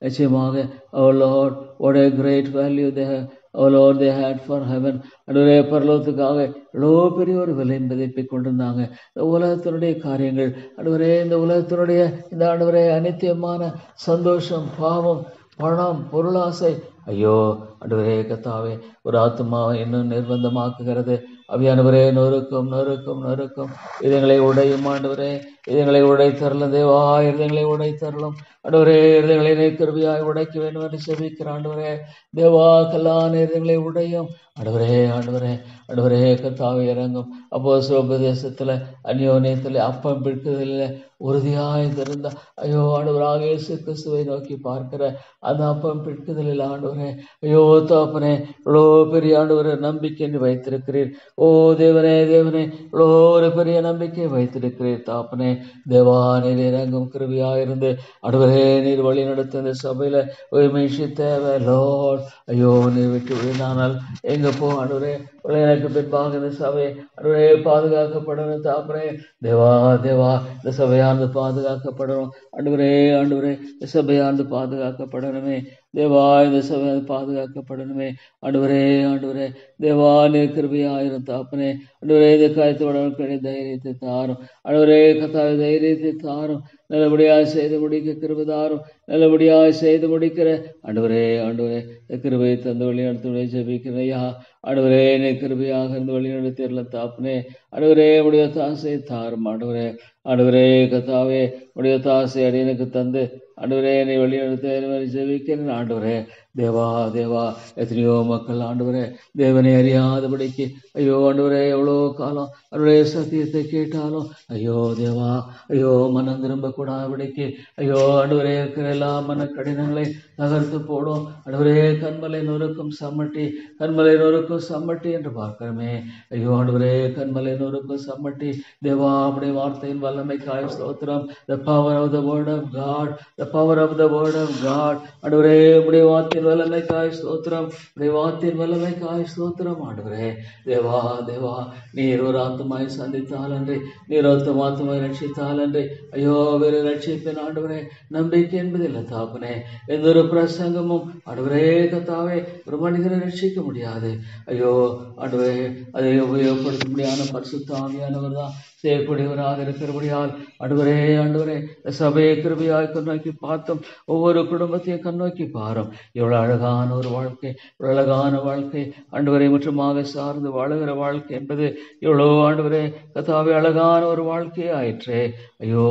நிச்சயமாக oh Lord what a great value they have, oh Lord they had for heaven. ஆண்டவரே பரலோகத்துக்காக எவ்வளோ பெரிய ஒரு விலை மதிப்பை கொண்டிருந்தாங்க. இந்த உலகத்தினுடைய காரியங்கள் ஆண்டவரே, இந்த உலகத்தினுடைய இந்த ஆண்டவரே அநித்தியமான சந்தோஷம், பாவம், பணம், பொருளாசை ஐயோ ஆண்டவரே கத்தாவே ஒரு ஆத்மாவை இன்னும் நிர்பந்தமாக்குகிறது. அவையானவரே நொறுக்கும் இதங்களை உடையும் ஆண்டவரே. இதங்களை உடைத்தரலும் தேவா, இருதயங்களை உடைத்தரலும் ஆண்டவரே. இருதயங்களை கிருபையாய் உடைக்க வேண்டும் என்று செபிக்கிற ஆண்டவரே. தேவா கல்லான இருதயங்களை உடையும் ஆண்டவரே கத்தாவே இறங்கும். அப்போ உபதேசத்துல அந்யோன்யத்துல அப்பம் பிடிக்கிறதுல உறுதியாய் இருந்தா ஐயோ ஆண்டவராக இயேசு கிறிஸ்துவை நோக்கி பார்க்கிற அந்த அப்பம் பிடிக்குதலில் ஆண்டவரே ஐயோ தாப்பனே இவ்வளோ பெரிய ஆண்டவரை நம்பிக்கை வைத்திருக்கிறீர். ஓ தேவனே இவ்வளோ ஒரு பெரிய நம்பிக்கை வைத்திருக்கிறீர் தாப்பனே. தேவா நீர் இறங்கும் கிருபையாயிருந்து ஆண்டவரே நீர் வழி நடத்த இந்த சபையில உயிர்மீழ்ச்சி தேவை லோர்ட். ஐயோ நீர் விட்டு விழுந்தானால் எங்க போ ஆண்டவரே. எனக்கு பின்பாக இந்த சபை ஆண்டவரே பாதுகாக்கப்படணும் தாப்பனே. தேவா இந்த சபையானது பாதுகாக்கப்படணும் ஆண்டவரே. இந்த சபையானது பாதுகாக்கப்படணுமே தேவா இந்த சபை பாதுகாக்கப்படணுமே. ஆண்டவரே ஆண்டவரே தேவா நீர் கிருபையாயிரும் தாப்பனே. ஆண்டவரே இந்த காயத்தோட தைரியத்தை தாரும். ஆண்டவரே கத்தாவை தைரியத்தை தாரும். நல்லபடியாக செய்து முடிக்க கிருபை தாரும். நல்லபடியாக செய்து முடிக்கிற ஆண்டவரே ஆண்டவரே கிருபை தந்து வழி நடத்துவதை ஜெபிக்கிறையா. ஆண்டவரே நீ கிருபையாக இருந்து வழி நடத்திடல தாப்பனே. ஆண்டவரே உடைய தாசை தாரும். ஆண்டவரே ஆண்டவரே கத்தாவே உடைய தாசை அடியனுக்கு தந்து ஆண்டவரே நீ வழி நடத்த ஜெபிக்கிறேன். ஆண்டவரே தேவா தேவா எத்தனையோ மக்கள் ஆண்டவரே தேவனை அறியாதபடிக்கு ஐயோ ஆண்டவரே எவ்வளோ காலம் அவருடைய சத்தியத்தை கேட்டாலும் ஐயோ தேவா ஐயோ மனம் திரும்ப கூடாதபடிக்கு ஐயோ ஆண்டவரே இருக்கிற எல்லா மன கடினங்களை தகர்த்து போடும். ஆண்டவரே கண்மலை நொறுக்கும் சம்மட்டி, கண்மலை நொறுக்கும் சம்மட்டி என்று பார்க்கிறோமே. ஐயோ ஆண்டவரே கண்மலை நொறுக்கும் சம்மட்டி. தேவா உடைய வார்த்தையின் வல்லமைக்காய் ஸ்தோத்திரம். the power of the word of God, the power of the word of God. ஆண்டவரே உடைய வார்த்தையின் வல்லமைக்காய் ஸ்தோத்திரம். உடைய வார்த்தையின் வல்லமைக்காய் ஸ்தோத்திரம். ஆண்டவரே தேவா தேவா நீர் ஒரு ஆத்துமாய் சந்தித்தால் அன்றி, நீர் ஆத்துமாய் ரட்சித்தால் அன்றி ஐயோ வேறு ரட்சிப்பின் ஆண்டவரே நம்பிக்கை என்பதில்லை தாப்பனே. எந்த ஒரு பிரசங்கமும் ஆண்டவரே கத்தாவே ஒரு மனிதனை ரட்சிக்க முடியாது. ஐயோ ஆண்டவரே அதை உபயோகப்படுத்த முடியாத பரிசுத்த ஆவியானவர் தான் செய்யக்கூடியவராக இருக்கிறபடியால் ஆண்டவரே ஆண்டவரே சபையை கிருபையாய் கண்ணோக்கி பார்த்தோம். ஒவ்வொரு குடும்பத்தையும் கண்ணோக்கி பாரும். எவ்வளவு அழகான ஒரு வாழ்க்கை, ஒரு அழகான வாழ்க்கை ஆண்டவரை முற்றுமாக சார்ந்து வாழுகிற வாழ்க்கை என்பது எவ்வளோ ஆண்டவரே கத்தாவே அழகான ஒரு வாழ்க்கை ஆயிற்றே. ஐயோ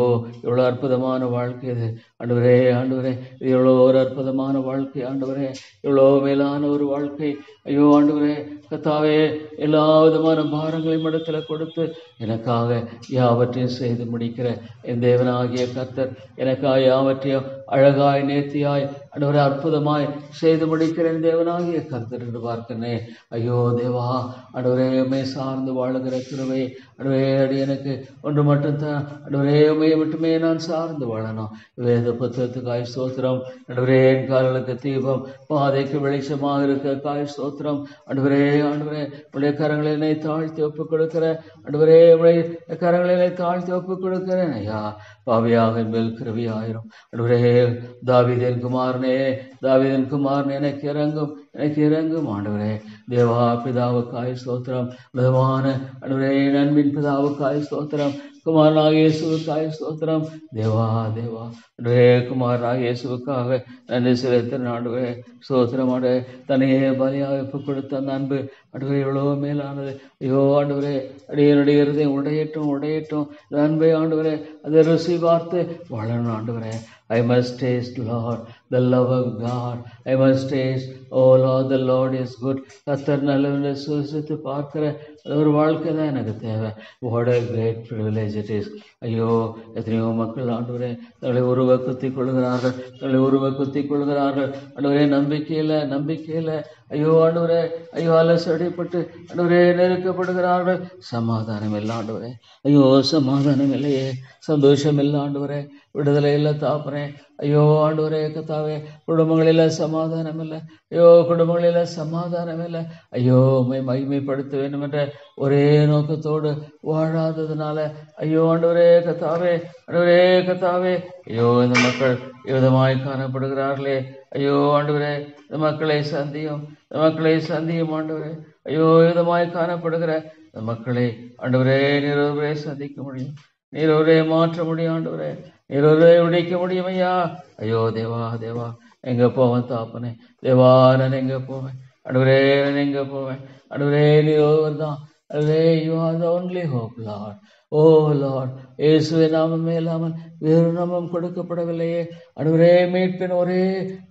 எவ்வளோ அற்புதமான வாழ்க்கை இது ஆண்டவரே. ஆண்டவரே இது எவ்வளோ ஒரு அற்புதமான வாழ்க்கை ஆண்டவரே, எவ்வளோ மேலான ஒரு வாழ்க்கை. ஐயோ ஆண்டவரே கத்தாவே எல்லா விதமான பாரங்களையும் இடத்துல கொடுத்து எனக்காக யாவற்றையும் செய்து முடிக்கிற என் தேவனாகிய கர்த்தர் எனக்காக யாவற்றையும் அழகாய் நேர்த்தியாய் ஆண்டவரே அற்புதமாய் செய்து முடிக்கிற என் தேவனாகிய கர்த்தர் என்று பார்க்கிறேனே. ஐயோ தேவா ஆண்டவரே உம்மை சார்ந்து வாழுகிற கிருபை ஆண்டவரே அடியனுக்கு ஒன்று மட்டும் தான். ஆண்டவரே உம்மையை மட்டுமே நான் சார்ந்து வாழணும். வேத புத்தகத்துக்காய் ஸ்தோத்திரம். ஆண்டவரே என் கால்களுக்கு தீபம், பாதைக்கு வெளிச்சமாக இருக்க காய் ஸ்தோத்திரம். ஆண்டவரே ஆண்டவரே உடைய கரங்களினை தாழ்த்தி ஒப்புக் கொடுக்கிற ஆண்டவரே உடைய கரங்களினை தாழ்த்தி ஒப்புக் கொடுக்கிறேன் ஐயா. பாவியாக மேல் கிருபையாயிரும். ஆண்டவரே தாவீதின் குமாரனே, தாவீதின் குமாரனே எனக்கு இறங்கும், எனக்கு இறங்கும். ஆண்டவரே தேவா பிதாவுக்காய் ஸ்தோத்திரம். விதமான ஆண்டவரே நன்பின் பிதாவுக்காய் ஸ்தோத்திரம். குமாரனாக இயேசுவுக்காய் ஸ்தோத்திரம். தேவா தேவா ஆண்டவரே குமாரனாக இயேசுவுக்காக நன்றி செலுத்தின ஆண்டவரே ஸ்தோத்திரம். ஆண்டவரே தன்னையே பலியாக ஒப்புக் கொடுத்த அந்த அன்பு ஆண்டவரே எவ்வளோ மேலானது. ஐயோ ஆண்டவரே அடியனுடைய இருதயம் உடையட்டும் உடையட்டும். இந்த அன்பை ஆண்டவரே அதை ருசி பார்த்து வாழணும் ஆண்டவரே. I must taste, Lord, the love of God. I must taste, oh Lord, the Lord is good. கர்த்தர் நல்லவனை சுசித்து பார்க்கிற ஒரு வாழ்க்கை தான் எனக்கு தேவை. What a great privilege it is. ஐயோ எத்தனையோ மக்கள் ஆண்டவரே தங்களை உருவ குத்திக் கொள்கிறார்கள், தங்களை உருவ குத்திக் கொள்கிறார்கள் ஆண்டவரே நம்பிக்கையில் நம்பிக்கையில். ஐயோ ஆண்டவரே ஐயோ அலசடிப்பட்டு ஆண்டவரே நெருக்கப்படுகிறார்கள். சமாதானம் இல்லை ஆண்டவரே. ஐயோ சமாதானம் இல்லையே, சந்தோஷம் இல்லை ஆண்டவரே, விடுதலை இல்லை தாப்பனே. ஐயோ ஆண்டவரே கத்தாவே குடும்பங்களில் சமாதானம் இல்லை. ஐயோ குடும்பங்களில் சமாதானம் இல்லை. ஐயோ உம்மை மகிமைப்படுத்த வேண்டும் என்ற ஒரே நோக்கத்தோடு வாழாததுனால ஐயோ ஆண்டவரே கத்தாவே ஆண்டவரே கத்தாவே ஐயோ இந்த மக்கள் விதமாய் காணப்படுகிறார்களே. ஐயோ ஆண்டவரே இந்த மக்களை சந்தியும், இந்த மக்களை சந்தியும் ஆண்டவரே. ஐயோ விதமாய் காணப்படுகிற இந்த மக்களை ஆண்டவரே நீர் ஒருவரே சந்திக்க முடியும், நீர் ஒரே மாற்ற முடியும் ஆண்டவரே, நீர் ஒரே விடைக்க முடியும் ஐயா. ஐயோ தேவா தேவா எங்க போவேன் தாப்பனே. தேவா நான் எங்க போவேன் ஆண்டவரே, நான் எங்க போவேன் ஆண்டவரே. நீர் ஒருவர் தான் ஆண்டவரே. You are the only hope Lord. O Lord, இயேசுவை நாமமே இல்லாமல் வேறு நாமம் கொடுக்கப்படவில்லையே ஆண்டவரே. மீட்பின் ஒரே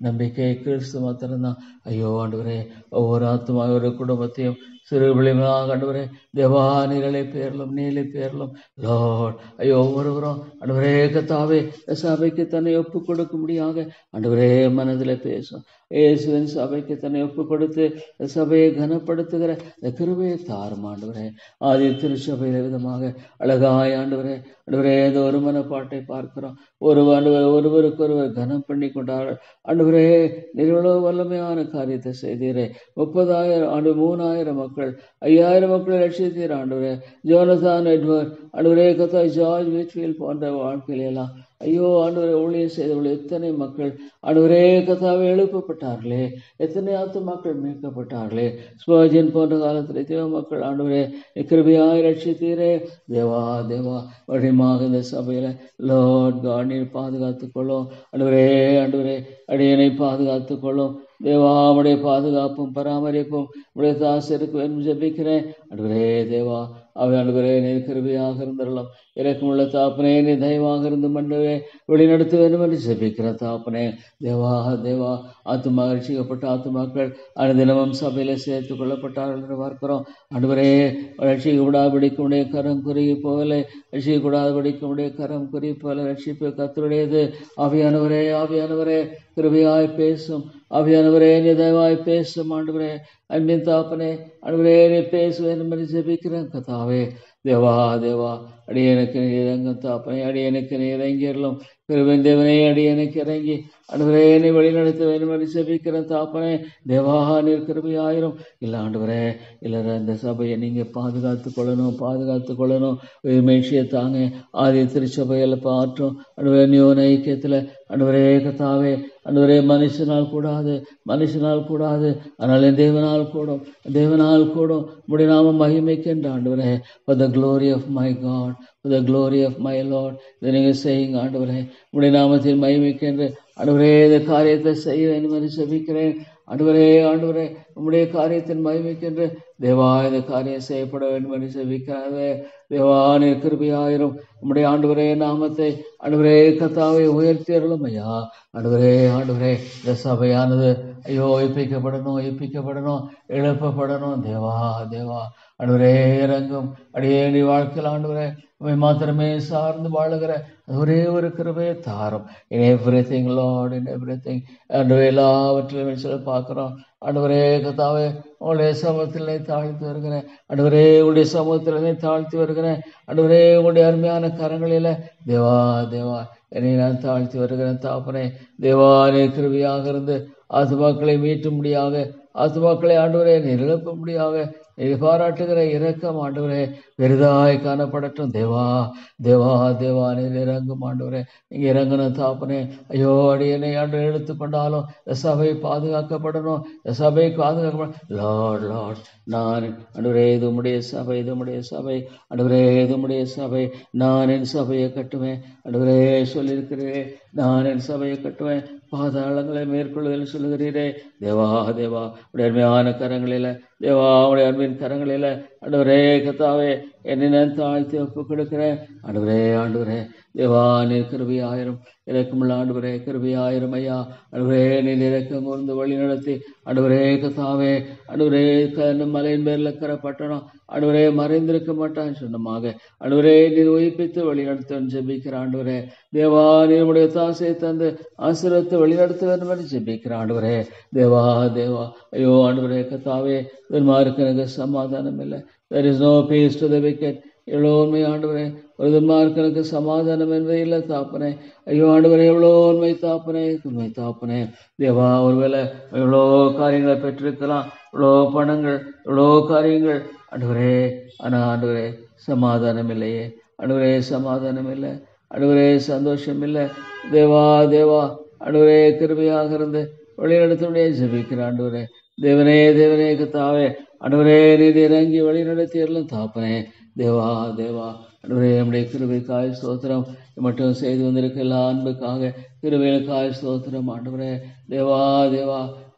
நம்பிக்கை கிறிஸ்து மாத்திரம்தான். ஐயோ ஆண்டவரே ஒவ்வொரு ஆத்மா ஒரு குடும்பத்தையும் சிறு விளிமாக ஆண்டவரே தேவா நீரலை பேரலும் நீலை பேரலும் லார்ட். ஐயோ ஒவ்வொருவரும் ஆண்டவரே கத்தாவே சபைக்கு தன்னை ஒப்பு கொடுக்கும்படியாக ஆண்டவரே மனதில் பேசும். இயேசுவின் சபைக்கு தன்னை ஒப்பு கொடுத்து சபையை கனப்படுத்துகிற இந்த கிருபையை தாரும் ஆண்டவரே. ஆதி திருச்சபையில விதமாக அழகாய் ஆண்டவரே ஆண்டவரே இந்த ஒரு மனப்பாட்டை பார்க்கிறோம். ஒருவருக்கொருவர் கனம் பண்ணி கொண்டார்கள் ஆண்டவரே. நிறுவன வல்லமையான காரியத்தை செய்தீரே. 30,000 ஆண்டு 3,000 மக்கள் 5,000 மக்களை ரட்சித்தீர் ஆண்டவரே. ஜோனதான் எட்வர்ட் ஆண்டவரே கத்தா ஜார்ஜ் விட்ஃபீல்ட் போன்ற வாழ்க்கையில எல்லாம் ஐயோ ஆண்டவரை ஊழியம் செய்தவர்கள் எத்தனை மக்கள் ஆண்டவரே கர்த்தாவே எழுப்பப்பட்டார்களே, எத்தனை ஆத்துமாக்கள் மீட்கப்பட்டார்களே. ஸ்பர்ஜன் போன்ற காலத்தில் தேவ மக்கள் ஆண்டவரே கிருபையாய் ரட்சித்தீரே. தேவா தேவா வழிமாக இந்த சபையில லார்ட் காட் நீர் பாதுகாத்துக் கொள்ளும் ஆண்டவரே. ஆண்டவரே அடியனை பாதுகாத்துக் கொள்ளும் தேவா. உடைய பாதுகாப்பும் பராமரிப்பும் உடைய தாசருக்கு வேண்டும் ஜெபிக்கிறேன் ஆண்டவரே. தேவா அவை ஆண்டவரே நீர் கிருபையாக இருந்தரலாம். இறக்கமுள்ள தாப்பனே நீ தயவாக இருந்து மண்டவே வழிநடத்த வேண்டும் என்று ஜெபிக்கிற தாப்பனே. தேவா தேவா ஆத்துமா ரட்சிக்கப்பட்ட ஆத்துமாக்கள் அனுதினமும் சபையில சேர்த்துக் கொள்ளப்பட்டார்கள் என்று பார்க்கிறோம் ஆண்டவரே. ரட்சிக்கப்படாதபடிக்கு உடைய கரம் குறுகி போகலை, ரட்சிக்கப்படாதபடிக்கு உடைய கரம் குறுகி போகலை. ரட்சிப்பு கர்த்தருடையது. ஆவியானவரே ஆவியானவரே கிருபையாய் பேசும் ஆவியானவரே நீ தயவாய் பேசும் ஆண்டவரே. அன்பின் தாப்பனே ஆண்டவரே நீ பேசுவேன் என்று ஜெபிக்கிறேன் கர்த்தாவே. தேவா தேவா அடியனுக்கு நீ இறங்கும் தாப்பனே. அடியனுக்கு நீ இறங்கியறலும் கிருபையின் தேவனே. அடியனுக்கு இறங்கி ஆண்டவரே நீ வழி நடத்த வேண்டும் என்று ஜெபிக்கிறேன் தாப்பனே. தேவா நீர் கிருபையாயிரும். இல்லை ஆண்டவரே இல்லை இந்த சபையை நீங்க பாதுகாத்து கொள்ளணும். மேட்சியை தாங்க ஆதி திருச்சபையில் பாற்றும் ஆண்டவரே நியோன ஐக்கியத்தில் ஆண்டவரே கர்த்தாவே. ஆண்டவரே மனுஷனால் கூடாது ஆனால் தேவனால் கூடும் உம்முடைய நாமம் மகிமைக்கின்ற ஆண்டவரே. For the glory of my God, for the glory of my Lord. இதை நீங்கள் செய்யுங்க ஆண்டவரே. உம்முடைய நாமத்தில் மகிமைக்கின்ற ஆண்டவரே இந்த காரியத்தை செய்ய வேண்டும் என்று ஜெபிக்கிறேன் ஆண்டவரே. உம்முடைய காரியத்தின் மகிமைக்கின்ற தேவா இந்த காரியம் செய்யப்பட வேண்டும் என்று ஜெபிக்கிறாவே. தேவா நீர் கிருபையாயிரும். உம்முடைய ஆண்டவரே நாமத்தை ஆண்டவரே கர்த்தாவை உயர்த்தி அருளும் ஐயா. ஆண்டவரே இந்த சபையானது ஐயோ உயிர்ப்பிக்கப்படணும் எழுப்பப்படணும். தேவா ஆண்டவரே இறங்கும். அடியே நீ வாழ்க்கையில் ஆண்டவரே உம்மை மாத்திரமே சார்ந்து வாழுகிற ஒரே ஒரு கிருபையை தாரும். இன் எவ்ரிதிங் லார்ட், இன் எவ்ரிதிங் ஆண்டவரே எல்லாவற்றிலும் சொல்ல பார்க்கிறோம் ஆண்டவரே கர்த்தாவே. உங்களுடைய சமூகத்திலே தாழ்த்தி வருகிறேன் ஆண்டவரே. உங்களுடைய சமூகத்திலே தாழ்த்தி வருகிறேன் ஆண்டவரே. உங்களுடைய அருமையான கரங்களில தேவா என்னை நான் தாழ்த்தி வருகிறேன் தாப்பனே. தேவா நீ கிருபையாக இருந்து ஆத்துமாக்களை மீட்டும்படியாக, ஆத்துமாக்களை ஆண்டவரே நீர் எழுப்பும்படியாக நீர் பாராட்டுகிற இரக்கம் ஆண்டவரே பெரிதாய் காணப்படட்டும். தேவா நீர் இறங்கும் ஆண்டவரே. நீங்க இறங்கணும் தாப்பனே. ஐயோ அடியனை ஆண்டு எடுத்துக்கொண்டாலும் இந்த சபை பாதுகாக்கப்படணும். இந்த சபை பாதுகாக்கப்படணும். லார்ட் நான் ஆண்டவரே இது உம்முடைய சபை ஆண்டவரே இது உம்முடைய சபை. நான் என் சபையை கட்டுவேன் ஆண்டவரே சொல்லியிருக்கிறேன். நான் என் சபையை கட்டுவேன், பாதாளங்களை மேற்கொள்ளுதல் சொல்லுகிறீரே. தேவா உடைய அருமையான கரங்களில தேவா உடைய அன்பின் கரங்களில ஆண்டவரே கர்த்தாவே என்னை நான் தாழ்த்தி ஒப்பு கொடுக்கிறேன் ஆண்டவரே. தேவா நீர் கிருபையாயிரும். இறக்கமுள்ள ஆண்டவரே கிருபையாயிரும் ஐயா. ஆண்டவரே நீர் இறக்கம் கூர்ந்து வழி நடத்தி ஆண்டவரே கர்த்தாவே ஆண்டவரே மலையின் பேர்ல கரப்பட்டணும் ஆண்டவரே மறைந்திருக்க மாட்டான் சொன்னமாக ஆண்டவரே நீர் உயிர்ப்பித்து வழி நடத்த ஜெபிக்கிற ஆண்டவரே. தேவா நீர் உடைய தாசை தந்து ஆசீர்வதித்து வழி நடத்த வேண்டும் என்று ஜெபிக்கிற ஆண்டவரே. தேவா ஐயோ ஆண்டவரே கர்த்தாவே துன்மார்க்கு எனக்கு சமாதானம் இல்லை. There is no peace to the wicked. எவ்வளோ உண்மை ஆண்டவரே. ஒரு துன்மார்க்கனுக்கு சமாதானம் என்பது இல்லை தாப்பனே. ஐயோ ஆண்டவரே எவ்வளோ உண்மை தாப்பனே. தேவா ஒருவேளை எவ்வளோ காரியங்களை பெற்றிருக்கலாம், இவ்வளோ பணங்கள், இவ்வளோ காரியங்கள் ஆண்டவரே. ஆனால் ஆண்டவரே சமாதானம் இல்லையே ஆண்டவரே. சமாதானம் இல்லை ஆண்டவரே. சந்தோஷம் இல்லை. தேவா ஆண்டவரே கிருபையாக இருந்து வழிநடத்தமுடிய ஜெபிக்கிற ஆண்டவரே. தேவனே கர்த்தாவே ஆண்டவரே நீர் இறங்கி வழி நடத்தியறலும் தாப்பனே. தேவா ஆண்டவரே நம்முடைய கிருபைக்காய் ஸ்தோத்திரம். மட்டும் செய்து வந்திருக்க எல்லா அன்புக்காக கிருபைகளுக்காய் ஸ்தோத்திரம் ஆண்டவரே. தேவா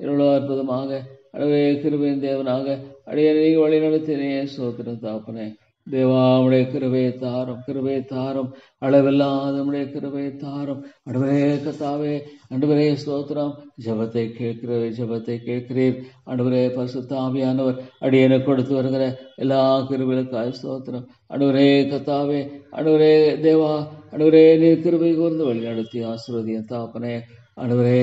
இவ்வளோ அற்புதமாக ஆண்டவரே கிருபையின் தேவனாக அடைய நீங்க வழி நடத்தினே ஸ்தோத்திரம் தாப்பனே. தேவா உடைய கிருபையை தாரும் அளவில்லாத உடைய கிருபையை தாரும் ஆண்டவரே கர்த்தாவே. ஆண்டவரே ஸ்தோத்திரம். ஜெபத்தை கேட்கிறீர் ஆண்டவரே. பரிசுத்த ஆவியானவர் அடியனை கொடுத்து வருகிற எல்லா கிருபைகளுக்காய் ஸ்தோத்திரம் ஆண்டவரே கர்த்தாவே. ஆண்டவரே தேவா ஆண்டவரே நீர் கிருபை கூர்ந்து வழி நடத்தி ஆசீர்வதியும் தாப்பனே. ஆண்டவரே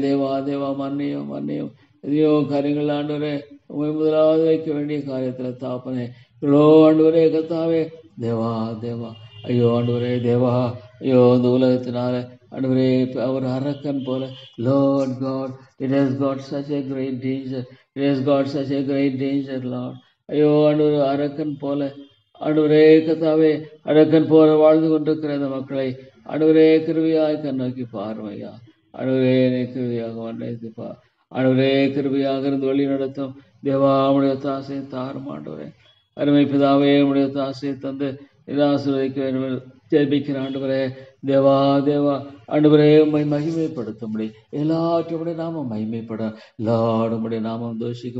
தேவா மன்னியும் எதையோ காரியங்கள் ஆண்டவரே உண்மை முதலாவது வைக்க வேண்டிய காரியத்தில் தாப்பனே. இவ்வளோ ஆண்டவரே கர்த்தாவே. தேவா ஐயோ ஆண்டவரே ஐயோ இந்த உலகத்தினால ஆண்டவரே அவர் அரக்கன் போல Lord God, it has got such a great danger, Lord. ஐயோ ஆண்டவர் அரக்கன் போல ஆண்டவரே கத்தாவே அடக்கன் போல வாழ்ந்து கொண்டிருக்கிற இந்த மக்களை ஆண்டவரே கிருபையாய் கண்ணோக்கி பார்வையா. ஆண்டவரே நீ கிருபையாக வந்தா ஆண்டவரே கிருபையாக இருந்து வழி நடத்தும் தேவா. உடைய தாசையை தாரும் ஆண்டவரே. அருமை பிதாவே உடைய தாசையை தந்து ஆசீர்வதிக்க வேண்டும் ஜெபிக்கிற ஆண்டவரே. தேவா தேவா ஆண்டவரே உம்மை மகிமைப்படுத்தும்படி எல்லாற்றுடைய நாமம் மகிமைப்பட எல்லாருடைய நாமம் தோஷிக்க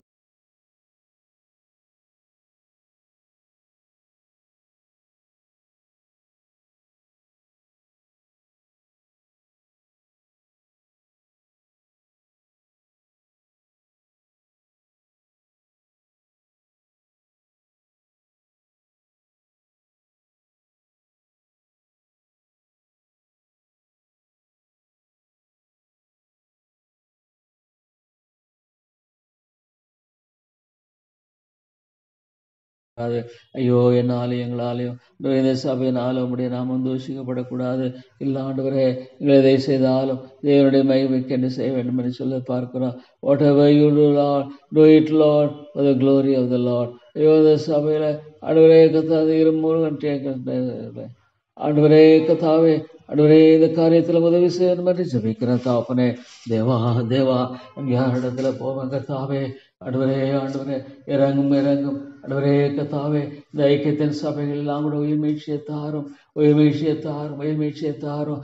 ஐயோ என்னாலும் எங்களாலையும் இந்த சபையினாலும் உடைய நாமம் தூஷிக்கப்படக்கூடாது. இல்லை ஆண்டவரே, எங்களை எதை செய்தாலும் தேவனுடைய மகிமைக்கு என்ன செய்ய வேண்டும் என்று சொல்ல பார்க்கிறோம். Whatever you do Lord, do it Lord for the glory of the Lord. ஐயோ இந்த சபையில ஆண்டவரே கத்தாது இருமுருகன் ஆண்டவரே கத்தாவே ஆண்டவரே இந்த காரியத்தில் உதவி செய்யணும் என்று ஜெபிக்கிற தாப்பனே. தேவா தேவா எங்கேயார் இடத்துல போவாங்க கத்தாவே. ஆண்டவரே ஆண்டவரே இறங்கும் இறங்கும் ஆண்டவரே கத்தாவே. இந்த ஐக்கியத்தின் சபைகள் எல்லாம் கூட உயிர்மீழ்ச்சியை தாரும், உயிர்மீழ்ச்சியை தாரும், உயிர்மீழ்ச்சியை தாரும்.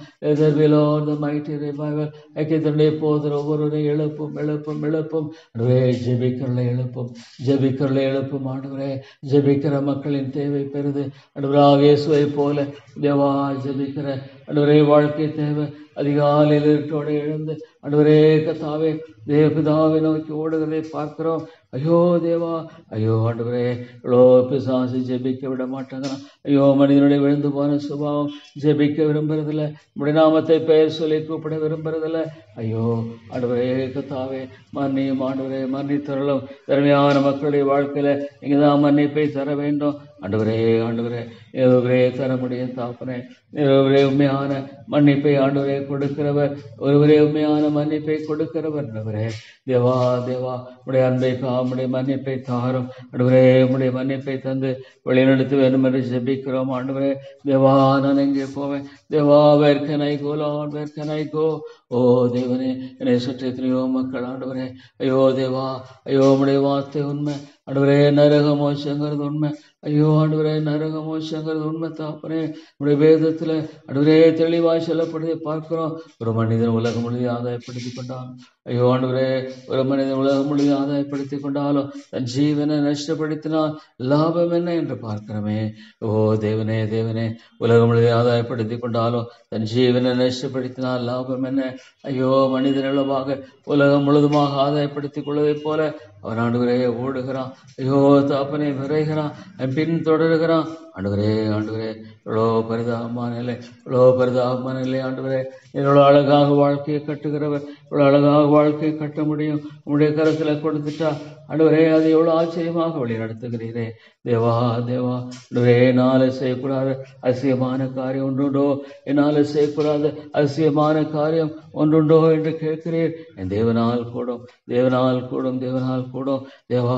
ஐக்கியத்தினுடைய போதர் ஒவ்வொருவரையும் எழுப்பும் எழுப்பும் எழுப்பும் ஆண்டவரே. ஜெபிக்கிறல எழுப்பும், ஜெபிக்கிறல எழுப்பும் ஆண்டவரே. ஜெபிக்கிற மக்களின் தேவை பெறுது ஆண்டவராக. இயேசுவை போல தேவா ஜெபிக்கிற ஆண்டவரே வாழ்க்கை தேவை. அதிகாலையில் இருட்டோடு எழுந்து ஆண்டவரே கத்தாவே தேவபிதாவை நோக்கி ஓடுகிறதை பார்க்கிறோம். ஐயோ தேவா, ஐயோ ஆண்டவரே, இவ்வளோ பிசாசு ஜெபிக்க விட மாட்டாங்கிறான். ஐயோ மனிதனுடைய விழுந்து போன சுபாவம் ஜெபிக்க விரும்புறதில்ல, உடைய நாமத்தை பெயர் சொல்லி கூப்பிட விரும்புறதில்ல. ஐயோ ஆண்டவரே கத்தாவே மன்னியும் ஆண்டவரே, மன்னித்தருளும். திறமையான மக்களுடைய வாழ்க்கையில இங்கதான் மன்னிப்பை தர வேண்டும் ஆண்டவரே. ஆண்டவரே ஒருவரே தர முடியும் தாப்பனே. ஒருவரே உண்மையான மன்னிப்பை ஆண்டவரே கொடுக்கிறவர், ஒருவரே உண்மையான மன்னிப்பை கொடுக்கிறவர் ஆண்டவரே. தேவா தேவா உடைய அன்பை உடைய மன்னிப்பை தாரும் ஆண்டவரே. உடைய மன்னிப்பை தந்து வழிநடத்த வேண்டும் என்று ஜெபிக்கிறோம் ஆண்டவரே. தேவா நான் எங்கே போவேன் தேவா? where can I go Lord, where can I go? ஓ தேவனே, என்னை சுற்றி எத்தனையோ மக்கள் ஆண்டவரே. ஐயோ தேவா, ஐயோ உடைய வார்த்தை உண்மை ஆண்டவரே. நரக மோட்சங்கிறது உண்மை. ஐயோ ஆண்டவரே, நரக மோட்சங்கிறது உண்மை தாப்பனே. உடைய வேதத்துல ஆண்டவரே தெளிவாய் சொல்லப்படுவதை பார்க்கிறோம். ஒரு மனிதன் உலகம் முழுவதும் ஆதாயப்படுத்தி கொண்டான். ஐயோ ஆண்டவரே, ஒரு மனிதன் உலகம் முழுவதும் ஆதாயப்படுத்தி கொண்டாலும் தன் ஜீவனை நஷ்டப்படுத்தினால் லாபம் என்ன என்று பார்க்கிறோமே. ஓ தேவனே தேவனே, உலகம் முழுவதும் ஆதாயப்படுத்தி கொண்டாலும் தன் ஜீவனை நஷ்டப்படுத்தினால் லாபம் என்ன? ஐயோ மனிதன் அளவாக உலகம் முழுதுமாக ஆதாயப்படுத்திக் கொள்வதைப் போல அவன் ஆண்டவரே ஓடுகிறான். ஐயோ தாப்பனை விரைகிறான், பின் தொடருகிறான் ஆண்டவரே. ஆண்டவரே இவ்வளோ பரிதாபமான நிலை, இவ்வளோ பரிதாபமான நிலை ஆண்டவரே. இவ்வளோ அழகாக வாழ்க்கையை கட்டுகிறவர், இவ்வளோ அழகாக வாழ்க்கையை கட்ட முடியும் உங்களுடைய கரத்தில் கொடுத்துட்டா ஆண்டவரே. அது எவ்வளோ ஆச்சரியமாக வழி நடத்துகிறீரே தேவா தேவா. ஆண்டவரே என்னால் செய்யக்கூடாத அதிசயமான காரியம் ஒன்றுண்டோ, என்னால் செய்யக்கூடாத அதிசயமான காரியம் ஒன்றுண்டோ என்று கேட்கிறீர். என் தேவனால் கூடும், தேவனால் கூடும், தேவனால் கூடும் தேவா.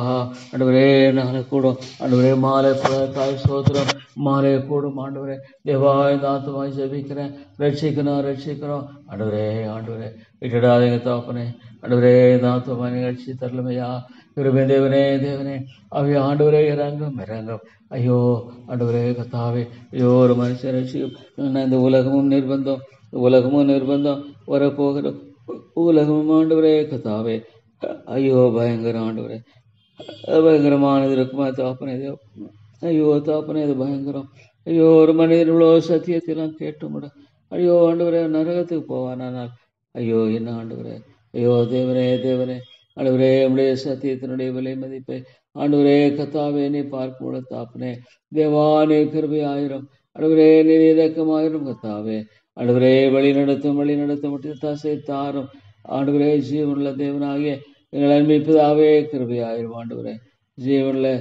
ஆண்டவரே என்னால் கூடும் ஆண்டவரே. மாலை தாய் சோத்திரம் மாலை கூடும் ஆண்டவரே. தேவா இந்த ஆத்மாவை ஜெபிக்கிறேன், ரட்சிக்கணும் ரட்சிக்கிறோம் ஆண்டவரே. ஆண்டவரே விட்டுடாதீங்க தாப்பனே. ஆண்டவரே இந்த ஆத்மாவை நிகழ்ச்சி தரலுமையா கிருபை தேவனே தேவனே. அவை ஆண்டவரே இறங்கும் இறங்கும். ஐயோ ஆண்டவரே கத்தாவே, ஐயோ ஒரு மனுஷன் ரட்சிக்கும். இந்த உலகமும் நிர்பந்தம், உலகமும் நிர்பந்தம், வரப்போகிற உலகமும் ஆண்டவரே கத்தாவே. ஐயோ பயங்கரம் ஆண்டவரே, பயங்கரமானது இருக்குமா தாப்பனே தேவ. ஐயோ தாப்பனே இது பயங்கரம். ஐயோ ஒரு மனிதன் இவ்வளோ சத்தியத்தெல்லாம் கேட்டுமுட ஐயோ ஆண்டவரே நரகத்துக்கு போவானால் ஐயோ என்ன ஆண்டவரே. ஐயோ தேவனே தேவனே ஆண்டவரே, உடைய சத்தியத்தினுடைய விலை மதிப்பை ஆண்டவரே கத்தாவே நீ பார்க்க தாப்பனே. தேவானே கிருபை ஆயிரம் ஆண்டவரே, நீ இரக்கமாயிரும் கத்தாவே. ஆண்டவரே வழி நடத்தும் வழி நடத்தும் தாசை தாரும் ஆண்டவரே. ஜீவனுள்ள தேவனாகிய எங்கள் அன்பிப்பதாவே கிருபை ஆயிரும் ஆண்டவரே. ஜீவனில்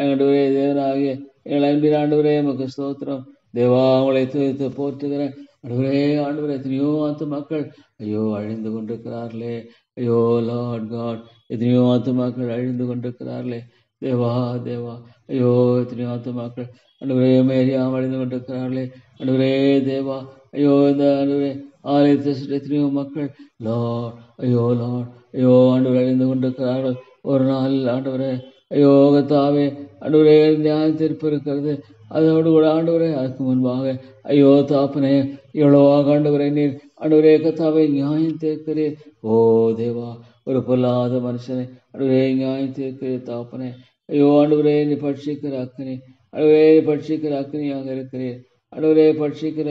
ஆண்டவரே தேவனாகிய எங்கள் அன்பின் ஆண்டவரே மக்கு ஸ்தோத்திரம். தேவா உங்களை துதித்து போற்றுகிறேன் ஆண்டவரே. ஆண்டவரே எத்தனையோ ஆத்து மக்கள் ஐயோ அழிந்து கொண்டிருக்கிறார்களே. ஐயோ லார்ட் காட், எத்தனையோ ஆத்து மக்கள் அழிந்து கொண்டிருக்கிறார்களே. தேவா தேவா ஐயோ எத்தனையோ ஆத்துமாக்கள் ஆண்டவரே மேரியா வழிந்து கொண்டிருக்கிறார்களே ஆண்டவரே தேவா ஐயோ இந்த ஆண்டவரே ஆலயத்தை சுற்றி எத்தனையோ மக்கள் லார்ட் ஐயோ லார்ட் ஐயோ ஆண்டவரை அழிந்து கொண்டிருக்கிறார்கள். ஒரு நாள் ஆண்டவரே ஐயோ கர்த்தாவே ஆண்டவரே நியாய தீர்ப்பு இருக்கிறது. அதோடு கூட ஆண்டவரே அதுக்கு முன்பாக ஐயோ தாப்பனே எவ்வளவாக ஆண்டவரை நீர் ஆண்டவரே கர்த்தாவே நியாயம் தீர்க்கிறீர். ஓ தேவா ஒரு பொல்லாத மனுஷனை ஆண்டவரே நியாயம் தீர்க்கிறீர் தாப்பனே. ஐயோ ஆண்டவரே நீ பட்சிக்கிற அக்கனி ஆண்டவரே பட்சிக்கிற அக்கனியாக இருக்கிறீர். ஆண்டவரே பட்சிக்கிற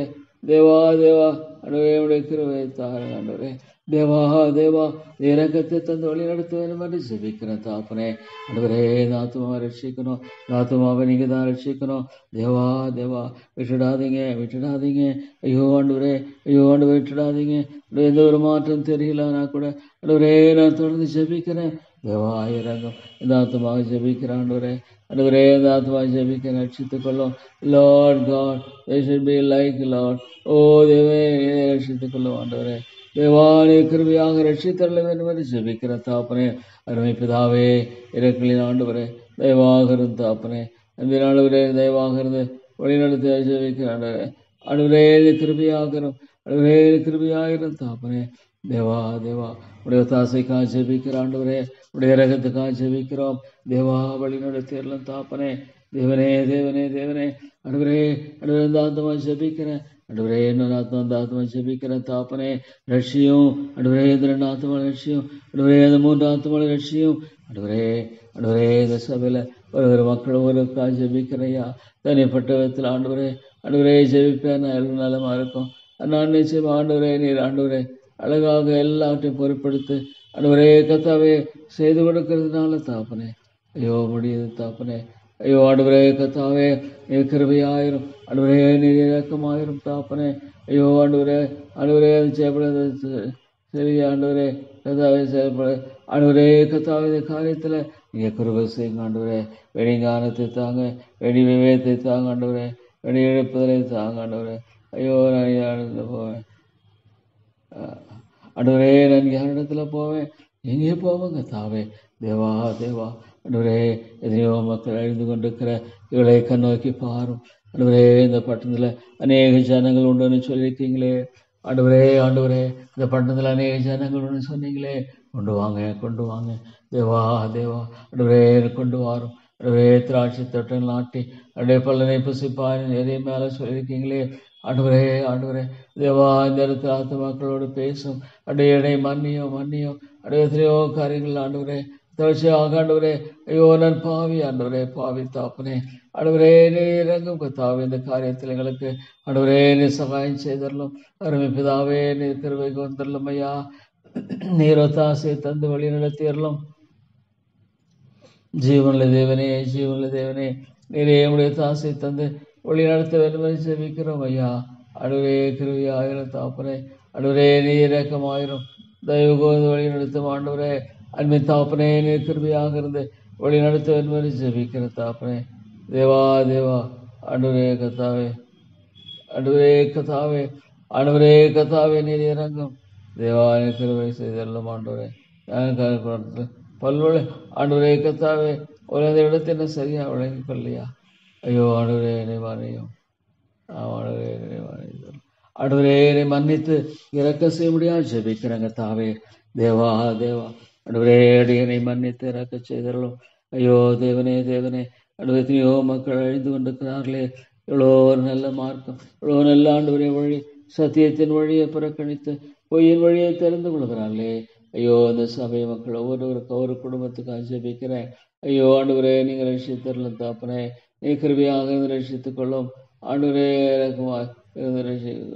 தேவா தேவா ஆண்டவரே உடைய கிருபையை தாருங்க ஆண்டவரே. தேவா தேவா இறக்கத்தை தந்து வழி நடத்த வேண்டும் என்று ஜெபிக்கிறேன் தாப்பனே. ஆண்டவரே நாத்துமாவை ரட்சிக்கணும், நாத்துமாவை நீங்க தான் ரட்சிக்கணும். தேவா தேவா விட்டுடாதீங்க விட்டுடாதீங்க. ஐயோ ஆண்டவரே ஐயோ ஆண்டவரே விட்டுடாதீங்க. எந்த ஒரு மாற்றம் தெரியலனா கூட ஆண்டவரே நான் தொடர்ந்து ஜெபிக்கிறேன். தேவா இறங்கும். இந்த ஆத்மாவை ஜெபிக்கிறேன் ஆண்டவரே. ஆண்டவரே இந்த ஆத்மாவை ஜெபிக்க ரட்சித்துக் கொள்ளும். Lord God they should be like Lord. ஓ தேவே ரட்சித்துக் கொள்ளும் ஆண்டவரே. தேவாலய கிருபையாக ரட்சித்தரல வேண்டும் என்று ஜெபிக்கிற தாப்பனே. அருமை பிதாவே இறக்கலின் ஆண்டவரே தயவாக இருந்து தாப்பனே. அன்பின் ஆண்டவரே தயவாக இருந்து வழிநடத்தி ஜெபிக்கிற ஆண்டவரே. ஆண்டவரே கிருபையாகிறோம் ஆண்டவரே கிருபையாகிறோம் தாப்பனே. தேவா தேவா உடைய தாசைக்காக ஜெபிக்கிற ஆண்டவரே உடைய ரகத்துக்காக ஜெபிக்கிறோம். தேவா வழி நடத்தியெல்லாம் தாப்பனே. தேவனே தேவனே தேவனே ஆண்டவரே ஆண்டவரே இந்த ஆத்மா ஜெபிக்கிறேன் ஆண்டவரே. இன்னொரு ஆத்மா இந்த ஆத்மா ஜெபிக்கிறேன் தாப்பனே. ரட்சியும் ஆண்டவரே இந்த 2 ஆத்மா ரட்சியும் ஆண்டவரே. இந்த 3 ஆத்மா ரட்சியும் ஆண்டவரே. ஆண்டவரே இந்த சபையில் ஒரு மக்கள் ஒவ்வொருக்காக ஜெபிக்கிறையா தனிப்பட்ட விதத்தில் ஆண்டவரே. ஆண்டவரே ஜெபிப்பேன் எல்லாம் நலமா இருக்கும். நான் நிச்சயம் ஆண்டவரே நீர் ஆண்டவரே அழகாக எல்லாவற்றையும் பொருட்படுத்து ஆண்டவரே கர்த்தாவே செய்து கொடுக்கறதுனால தாப்பனே. ஐயோ முடியுது தாப்பனே. ஐயோ ஆண்டவரே கர்த்தாவே நீர் கிருபையாயிரும் ஆண்டவரே நீர் இரக்கமாயிரும் தாப்பனே. ஐயோ ஆண்டவரே ஆண்டவரே அது செய்யப்படுறது சரி ஆண்டவரே கர்த்தாவே செயல்பட ஆண்டவரே கர்த்தாவே இந்த காரியத்தில் நீங்கள் கிருபை செய்யுங்க ஆண்டவரே. வெடிங்கானத்தை தாங்க, வெடி விவேகத்தை தாங்க ஆண்டவரே. வெடி இழப்புதலை தாங்க ஆண்டவரே. ஐயோ நான் போவேன் ஆண்டவரே. நான் யாரிடத்துல போவேன் எங்கே போவேங்க தாவே. தேவா தேவா ஆண்டவரே எத்தனையோ மக்கள் அழிந்து கொண்டிருக்கிற இவளை கண்ணோக்கி பாரும் ஆண்டவரே. இந்த பட்டணத்தில் அநேக ஜனங்கள் உண்டுன்னு சொல்லியிருக்கீங்களே ஆண்டவரே. ஆண்டவரே இந்த பட்டணத்தில் அநேக ஜனங்கள் உண்டு சொன்னீங்களே. கொண்டு வாங்க கொண்டு வாங்க தேவா தேவா ஆண்டவரே கொண்டு வாரும் ஆண்டவரே. திராட்சை தோட்டம் நாட்டி அப்படியே பல்லனை புசிப்பான் எதைய மேலே சொல்லியிருக்கீங்களே ஆண்டவரே. ஆண்டவரே தேவா இந்த இடத்துல ஆத்மாக்களோடு பேசும் அப்படியே இடை மன்னியோ மன்னியோ அப்படியே எத்தனையோ காரியங்கள் ஆண்டவரே தொடர்ச்சியாக ஆண்டவரே. ஐயோ நான் பாவி ஆண்டவரே பாவி தாப்பனே. ஆண்டவரே நீ இறங்கும் கத்தாவே இந்த காரியத்தில் எங்களுக்கு ஆண்டவரே நீ சகாயம் செய்தரலும். அருமை பிதாவே நீ கிருபைக்கு வந்துடலும் ஐயா. நீரோ தாசை தந்து வழி நடத்தியறலும். ஜீவனுள்ள தேவனே ஜீவனுள்ள தேவனே நீரே உடைய தாசை தந்து வழி நடத்த வேண்டும் என்று ஜெபிக்கிறோம் ஐயா. ஆண்டவரே கிருபையாயிரம் தாப்பனே. ஆண்டவரே நீ இரக்கமாயிரும் தயவு கோர்ந்து வழி நடத்தும் ஆண்டவரே. அன்பின் தாப்பனே நீர் கிருபையாக இருந்து வழி நடத்த வேண்டும் என்று ஜெபிக்கிற தாப்பனே. தேவா தேவா ஆண்டவரே கத்தாவே ஆண்டவரே கத்தாவே ஆண்டவரே கத்தாவே நீர் இறங்கும். தேவா கிருபை செய்தெல்லாம் ஆண்டவரே. பல்வழி ஆண்டவரே கத்தாவே ஒரு அந்த இடத்தை சரியா வழங்கிக் கொள்ளையா. ஐயோ ஆண்டவரே நினைவானையும் ஆண்டவரே நினைவானையும் ஆண்டவரே மன்னித்து இறக்க செய்ய முடியாது ஜெபிக்கிறாங்க தாவே. தேவா தேவா ஆண்டவரே அடியனை மன்னித்து இறக்க செய்தரலும். ஐயோ தேவனே தேவனே ஆண்டவரே எத்தனையோ மக்கள் அழிந்து கொண்டிருக்கிறார்களே. எவ்வளோ ஒரு நல்ல மார்க்கம் எவ்வளோ நல்ல ஆண்டவரே வழி சத்தியத்தின் வழியை புறக்கணித்து பொய்யின் வழியை தெரிந்து கொள்கிறார்களே. ஐயோ இந்த சபை மக்கள் ஒவ்வொருவருக்கு ஒவ்வொரு குடும்பத்துக்காக ஜெபிக்கிறேன். ஐயோ ஆண்டவரே நீங்கள் ரட்சித்தரலும் தாப்பனே. நீ கிருபையாக ரட்சித்துக் கொள்ளும் ஆண்டவரே. இறக்கமாக இருந்து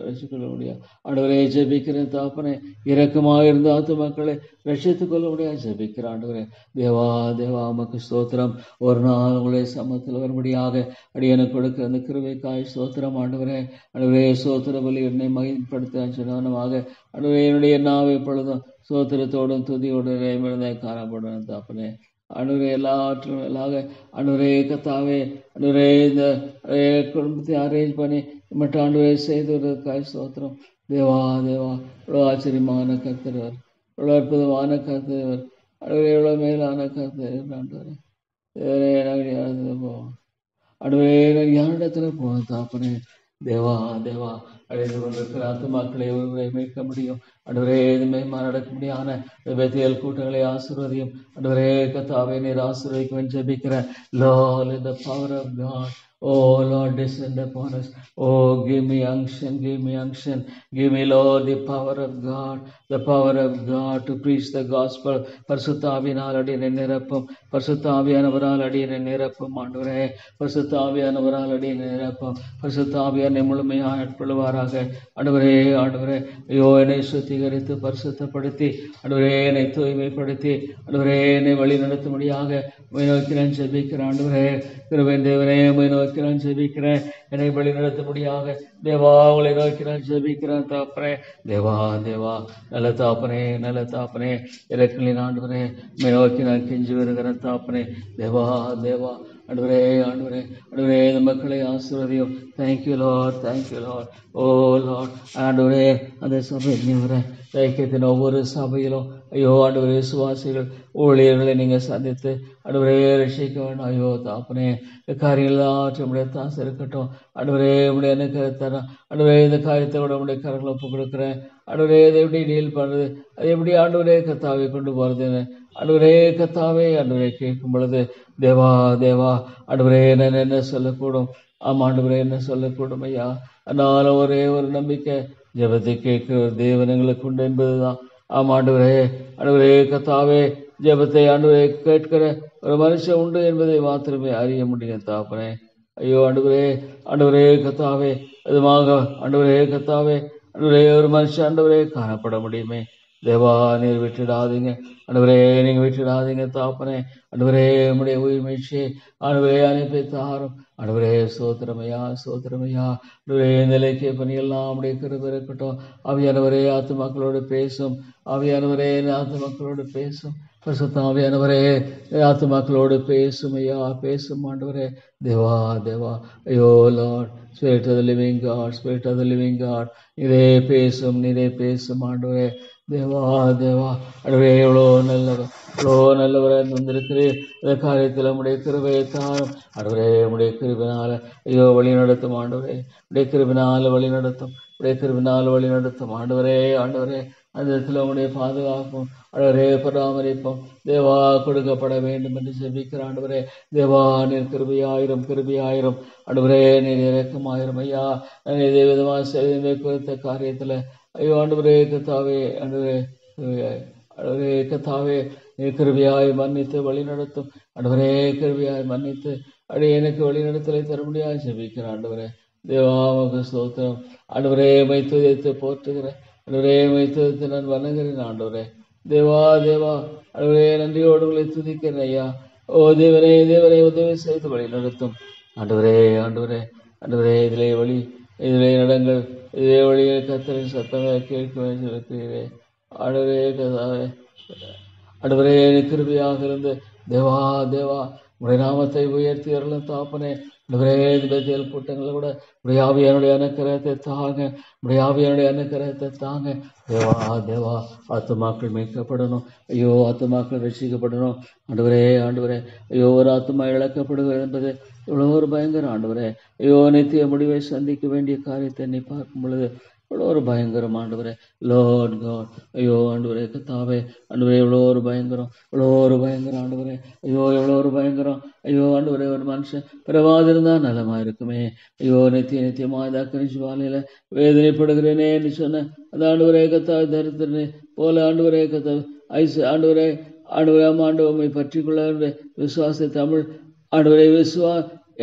ரட்சிக்கொள்ள முடியாது ஆண்டவரே ஜெபிக்கிறேன் தாப்பனே. இறக்கமாக இருந்து ஆத்து மக்களை ரட்சித்துக் கொள்ள முடியாது ஜெபிக்கிற ஆண்டவரே. தேவா தேவா உமக்கு ஸ்தோத்திரம். ஒரு நாள் உங்களுடைய சமத்தில் வரும்படியாக அடியனுக்கு கொடுக்கிற அந்த கிருபைக்காய் ஸ்தோத்திரம் ஆண்டவரே. ஆண்டவரே ஸ்தோத்திர பலி என்னை மகிழ்ப்படுத்த சொன்னவனமாக ஆண்டவரே என்னுடைய நாவை எப்பொழுதும் ஸ்தோத்திரத்தோடும் துதியோடும் காணப்படும் தாப்பனே. ஆண்டவரே எல்லாவற்றும் எல்லாக ஆண்டவரே கத்தாவே ஆண்டவரே இந்த குடும்பத்தை அரேஞ்ச் பண்ணி மட்டும் ஆண்டவரே செய்து வருவதற்காக ஸ்தோத்திரம். தேவா தேவா எவ்வளோ ஆச்சரியமான கர்த்தர், எவ்வளோ அற்புதமான கர்த்தர் ஆண்டவரே, எவ்வளோ மேலான கர்த்தர் ஆண்டவரே. அடுவே யாரிடத்துல போவோம் தாப்பனே. தேவா தேவா அழைந்து கொண்டிருக்கிற ஆத்துமாக்களை ஒருவரை மீட்க முடியும். அடுவரே இதுமே நடக்க முடியான வேதியியல் கூட்டங்களை ஆசீர்வதியும். அடுவரே கத்தாவை நீர் ஆசீர்வதிக்க ஜெபிக்கிறேன். Lord, in the power of God, oh Lord, descend upon us. Oh, give me unction, give me unction, give me, Lord, the power of God, the power of God to preach the gospel. பரிசுத்தாவியினால் அடியனை நிரப்பும், பரிசுத்தாவியானவரால் அடியனை நிரப்பும் ஆண்டவரே, பரிசுத்தாவியானவரால் அடியனை நிரப்பும், பரிசுத்தாவியானை முழுமையாக ஆட்கொள்வாராக. ஆண்டவரே ஆண்டவரே, ஐயோ என்னை சுத்திகரித்து பரிசுத்தப்படுத்தி, ஆண்டவரே என்னை தூய்மைப்படுத்தி, ஆண்டவரே என்னை வழி நடத்தும்படியாக உம்மை நோக்கி நான் ஜெபிக்கிறேன். ஆண்டவரே கிருபையின் தேவனே, உம்மை நோக்கி நான் ஜெபிக்கிறேன். என்னை வழி நடத்தும்படியாக தேவா உங்களை நோக்கி நான் ஜெபிக்கிறேன் தாப்பனே. தேவா தேவா நல்ல தாப்பனே, நல்ல தாப்பனே, இறக்கலின் ஆண்டவரே உம்மை நோக்கி நான் கெஞ்சி வருகிறேன் தாப்பனே. தேவா தேவா ஆண்டவரே ஆண்டவரே ஆண்டவரே இந்த மக்களை ஆசீர்வதியும். Thank you Lord, thank you Lord. ஓ லார்ட் ஆண்டவரே, அந்த சபை ஐக்கியத்தின் ஒவ்வொரு சபையிலும் ஐயோ ஆண்டவரே விசுவாசிகள் ஊழியர்களை நீங்கள் சந்தித்து ஆண்டவரே ரட்சிக்க வேணும். ஐயோ தாப்பனே காரியங்களாச்சும் நம்முடைய தாசை இருக்கட்டும். ஆண்டவரே உடைய என்ன கருத்தரம் ஆண்டவரே இந்த காரியத்தை கூட உடைய கரங்களை ஒப்பு கொடுக்குறேன். ஆண்டவரே இதை எப்படி டீல் பண்ணுறது, அது எப்படி ஆண்டவரே கத்தாவை கொண்டு போகிறதுன்னு ஆண்டவரே கத்தாவே ஆண்டவரே கேட்கும் பொழுது தேவா தேவா ஆண்டவரே என்ன சொல்லக்கூடும். ஆமாம் ஆண்டவரே என்ன சொல்லக்கூடும் ஐயா. அதனால ஒரே ஒரு நம்பிக்கை, ஜெபத்தை கேட்கிற தேவன் எங்களுக்கு உண்டு என்பதுதான். ஆமாம் ஆண்டவரே ஆண்டவரே கத்தாவே ஜெபத்தை ஆண்டவரே கேட்கிற ஒரு மனுஷன் உண்டு என்பதை மாத்திரமே அறிய முடியும் தாப்பனே. ஐயோ ஆண்டவரே ஆண்டவரே கத்தாவே அதுமாக ஆண்டவரே கத்தாவே ஆண்டவரே ஒரு மனுஷன் ஆண்டவரே காணப்பட முடியுமே. தேவா நீர் விட்டுடாதீங்க ஆண்டவரே, நீங்க விட்டுடாதீங்க தாப்பனே. ஆண்டவரே உம்முடைய உயிர் மீட்சியை ஆண்டவரே அனுப்பி தாரும். ஆண்டவரே சோத்திரமையா சோத்திரமையா ஆண்டவரே நிலைக்கு பணியெல்லாம் உடைய கிருபை இருக்கட்டும். ஆவியானவரே ஆத்துமாக்களோடு பேசும், ஆவியானவரே ஆத்துமாக்களோடு பேசும், பரிசுத்த ஆவியானவரே ஆத்துமாக்களோடு பேசும் ஐயா, பேசும் ஆண்டவரே. தேவா தேவா ஐயோ Lord, spirit of the living God, spirit of the living God, நீரே பேசும், நீரே பேசும் ஆண்டவரே. தேவா தேவா ஆண்டவரே எவ்வளோ நல்லவர், எவ்வளோ நல்லவரை வந்திருக்கிறேன். இந்த காரியத்தில் உடைய கிருபையை தாரும் ஆண்டவரே. உடைய கிருபினால ஐயோ வழி நடத்தும் ஆண்டவரே, உடைய கிருபினால வழி நடத்தும், உடைய கிருபினால் வழி நடத்தும் ஆண்டவரே. ஆண்டவரே அந்த இடத்துல உடைய பாதுகாப்பும் ஆண்டவரே பராமரிப்பும் தேவா கொடுக்கப்பட வேண்டும் என்று ஜெபிக்கிற ஆண்டவரே. தேவா நீர் கிருபையாயிரம் கிருபையாயிரம் ஆண்டவரே, நீர் இறக்கமாயிரம் ஐயா. இதே விதமாக செய்த குறித்த காரியத்தில் ஐயோ ஆண்டவரே கத்தாவே ஆண்டவரே ஆண்டவரே கத்தாவே கிருபையாய் மன்னித்து வழி நடத்தும் ஆண்டவரே, கிருபையாய் மன்னித்து அடி எனக்கு வழி நடத்தலை தரும்படியாக ஜெபிக்கிறேன் ஆண்டவரே. தேவாவுக்கு ஸ்தோத்திரம் ஆண்டவரே. மைத்துவத்தை போற்றுகிறேன் ஆண்டவரே, மைத்துவத்தை நான் வணங்குகிறேன் ஆண்டவரே. தேவா தேவா ஆண்டவரே நன்றியோடு உங்களை துதிக்கிறேன் ஐயா. ஓ தேவரே தேவரே உதவி செய்து வழி நடத்தும் ஆண்டவரே. ஆண்டவரே ஆண்டவரே இதிலே நடங்கள், இதே வழியை கத்தரின் சத்தமே கேட்க இருக்கிறீரே ஆண்டவரே கதாவே. ஆண்டவரே கிருபையாக இருந்து தேவா தேவா உடைய நாமத்தை உயர்த்தி அருளும் தாப்பனே. ஆண்டவரே இந்த கூட்டங்களை கூட உடைய ஆவியானுடைய அனுக்கிரகத்தை தாங்க, உடைய ஆவியானுடைய அனுக்கிரகத்தை தாங்க தேவா தேவா. ஆத்துமாக்கள் மீட்கப்படணும் ஐயோ, ஆத்துமாக்கள் ரட்சிக்கப்படணும் ஆண்டவரே. ஆண்டவரே ஐயோ ஒரு ஆத்துமா இழக்கப்படுகிறது என்பது இவ்வளோ ஒரு பயங்கரம் ஆண்டவரே. ஐயோ நித்திய முடிவை சந்திக்க வேண்டிய காரியத்தை நீ பார்க்கும் பொழுது இவ்வளோ ஒரு பயங்கரம் ஆண்டவரே. லார்ட் காட் ஐயோ ஆண்டவரே கத்தாவே ஆண்டவரே எவ்வளோ ஒரு பயங்கரம், இவ்வளோ ஒரு பயங்கரம் ஆண்டவரே. ஐயோ எவ்வளோ ஒரு பயங்கரம் ஐயோ ஆண்டவரே. ஒரு மனுஷன் பிறவாதிருந்தால் நலமாக இருக்குமே. ஐயோ நித்தியமாக தாக்கணி வாழையில வேதனைப்படுகிறேனே என்று சொன்ன அந்த ஆண்டவரே கத்தா தரித்திரனே போல ஆண்டவரே கத்தா ஐசு ஆண்டவரே ஆண்டவரே ஆண்டவமை பற்றி கொள்ள விசுவாச தமிழ் ஆண்டவரே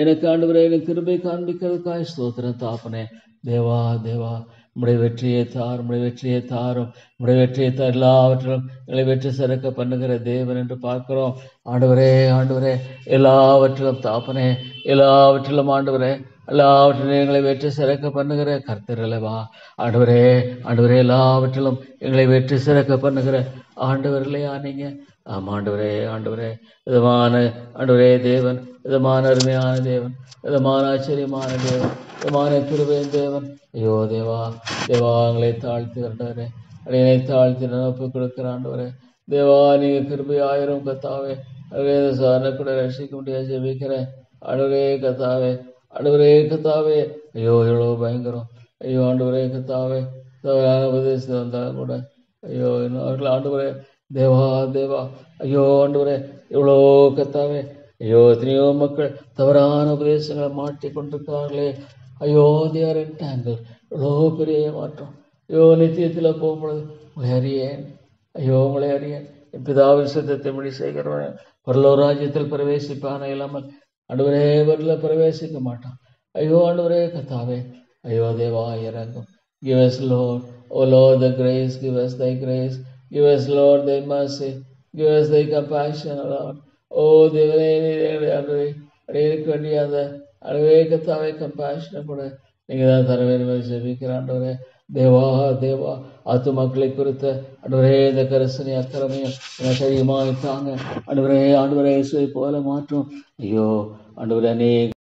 எனக்கு ஆண்டவரே எனக்கு கிருபை காண்பிக்கிறதுக்காய் ஸ்தோத்திரம் தாப்பனே. தேவா தேவா உம்முடைய வெற்றியை தாரும், உம்முடைய வெற்றியை தாரும், உம்முடைய வெற்றியை தார். எல்லாவற்றிலும் எங்களை வெற்றி சிறக்க பண்ணுகிற தேவன் என்று பார்க்கிறோம் ஆண்டவரே. ஆண்டவரே எல்லாவற்றிலும் தாப்பனே, எல்லாவற்றிலும் ஆண்டவரே எல்லாவற்றிலும் எங்களை வெற்றி சிறக்க பண்ணுகிற கர்த்தர் அல்லவா ஆண்டவரே. ஆண்டவரே எல்லாவற்றிலும் எங்களை வெற்றி சிறக்க பண்ணுகிற ஆண்டவர் இல்லையா நீங்க? ஆமாம் ஆண்டவரே. ஆண்டவரே விதமான ஆண்டவரே தேவன், விதமான அருமையான தேவன், விதமான ஆச்சரியமான தேவன், விதமான கிருபையின் தேவன். ஐயோ தேவா தேவா எங்களை தாழ்த்தி ஆண்டவரே, அடையனை தாழ்த்தி நினப்பு கொடுக்கிற ஆண்டவரே. தேவா நீங்க கிருபை ஆயிரம் கத்தாவே சாரனை கூட ரசிக்க முடியாது ஜெபிக்கிறேன். ஆண்டவரே கத்தாவே, ஆண்டவரே கத்தாவே, ஐயோ எவ்வளோ பயங்கரம், ஐயோ ஆண்டவரே கத்தாவே, தவறான உபதேசம் வந்தாலும் கூட ஐயோ இன்னொரு ஆண்டவரே, தேவா தேவா, ஐயோ ஆண்டவரே எவ்வளோ கத்தாவே, ஐயோ எத்தனையோ மக்கள் தவறான உபதேசங்களை மாட்டி கொண்டிருக்கார்களே, ஐயோ தேர் என்டாங்கிள், எவ்வளோ பெரிய மாற்றம். ஐயோ நித்தியத்தில் போகும்பொழுது உங்களை அறியேன், ஐயோ உங்களை அறியேன், என் பிதாவின் சித்தத்தை முடி செய்கிறவன் பரலோக ராஜ்யத்தில் பிரவேசிப்பான இல்லாமல் ஆண்டவரே வரல பிரவேசிக்க மாட்டான். ஐயோ ஆண்டவரே கத்தாவே, ஐயோ தேவா இறங்கும். Give us Lord, O Lord, the grace, give us thy grace, give us Lord thy mercy, give us thy compassion, O Lord. ஓ தேவனே ஆண்டவரே, அடையிருக்க வேண்டிய அந்த அழகே கத்தாவே கம்பேஷனை கூட நீங்கள் தான் தர வேண்டும் ஜெபிக்கிற ஆண்டவரே. தேவா தேவா, ஆத்து மக்களை குறித்த ஆண்டவரே இந்த கரிசனை அக்கறமையும் எனக்கு அதிகமாக தாங்க ஆண்டவரே. ஆண்டவரே இயேசுவை போல மாற்றும். ஐயோ ஆண்டவரே, அநேக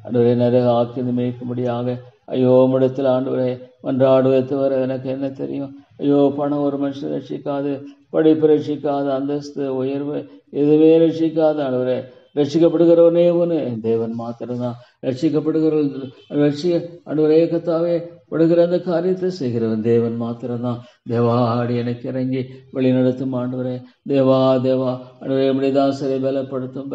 ஆண்டவரே நிறைய ஆக்கி மேய்க்கும்படியாக ஐயோ உம்மிடத்தில் ஆண்டவரே மன்றாடுவதை தவிர எனக்கு என்ன தெரியும். ஐயோ பணம் ஒரு மனுஷன் ரட்சிக்காது, படிப்பு ரட்சிக்காது, அந்தஸ்து உயர்வு எதுவுமே ரட்சிக்காது ஆண்டவரே. ரட்சிக்கப்படுகிறவனே ஒன்று தேவன் மாத்திரம்தான். ஆண்டவரே கத்தாவே படுகிற அந்த காரியத்தை செய்கிறவன் தேவன் மாத்திரம்தான். தேவா ஆடி எனக்கு இறங்கி வழி நடத்தும் ஆண்டவரே. தேவா தேவா, ஆண்டவரே மனிதாசரை பலப்படுத்தும்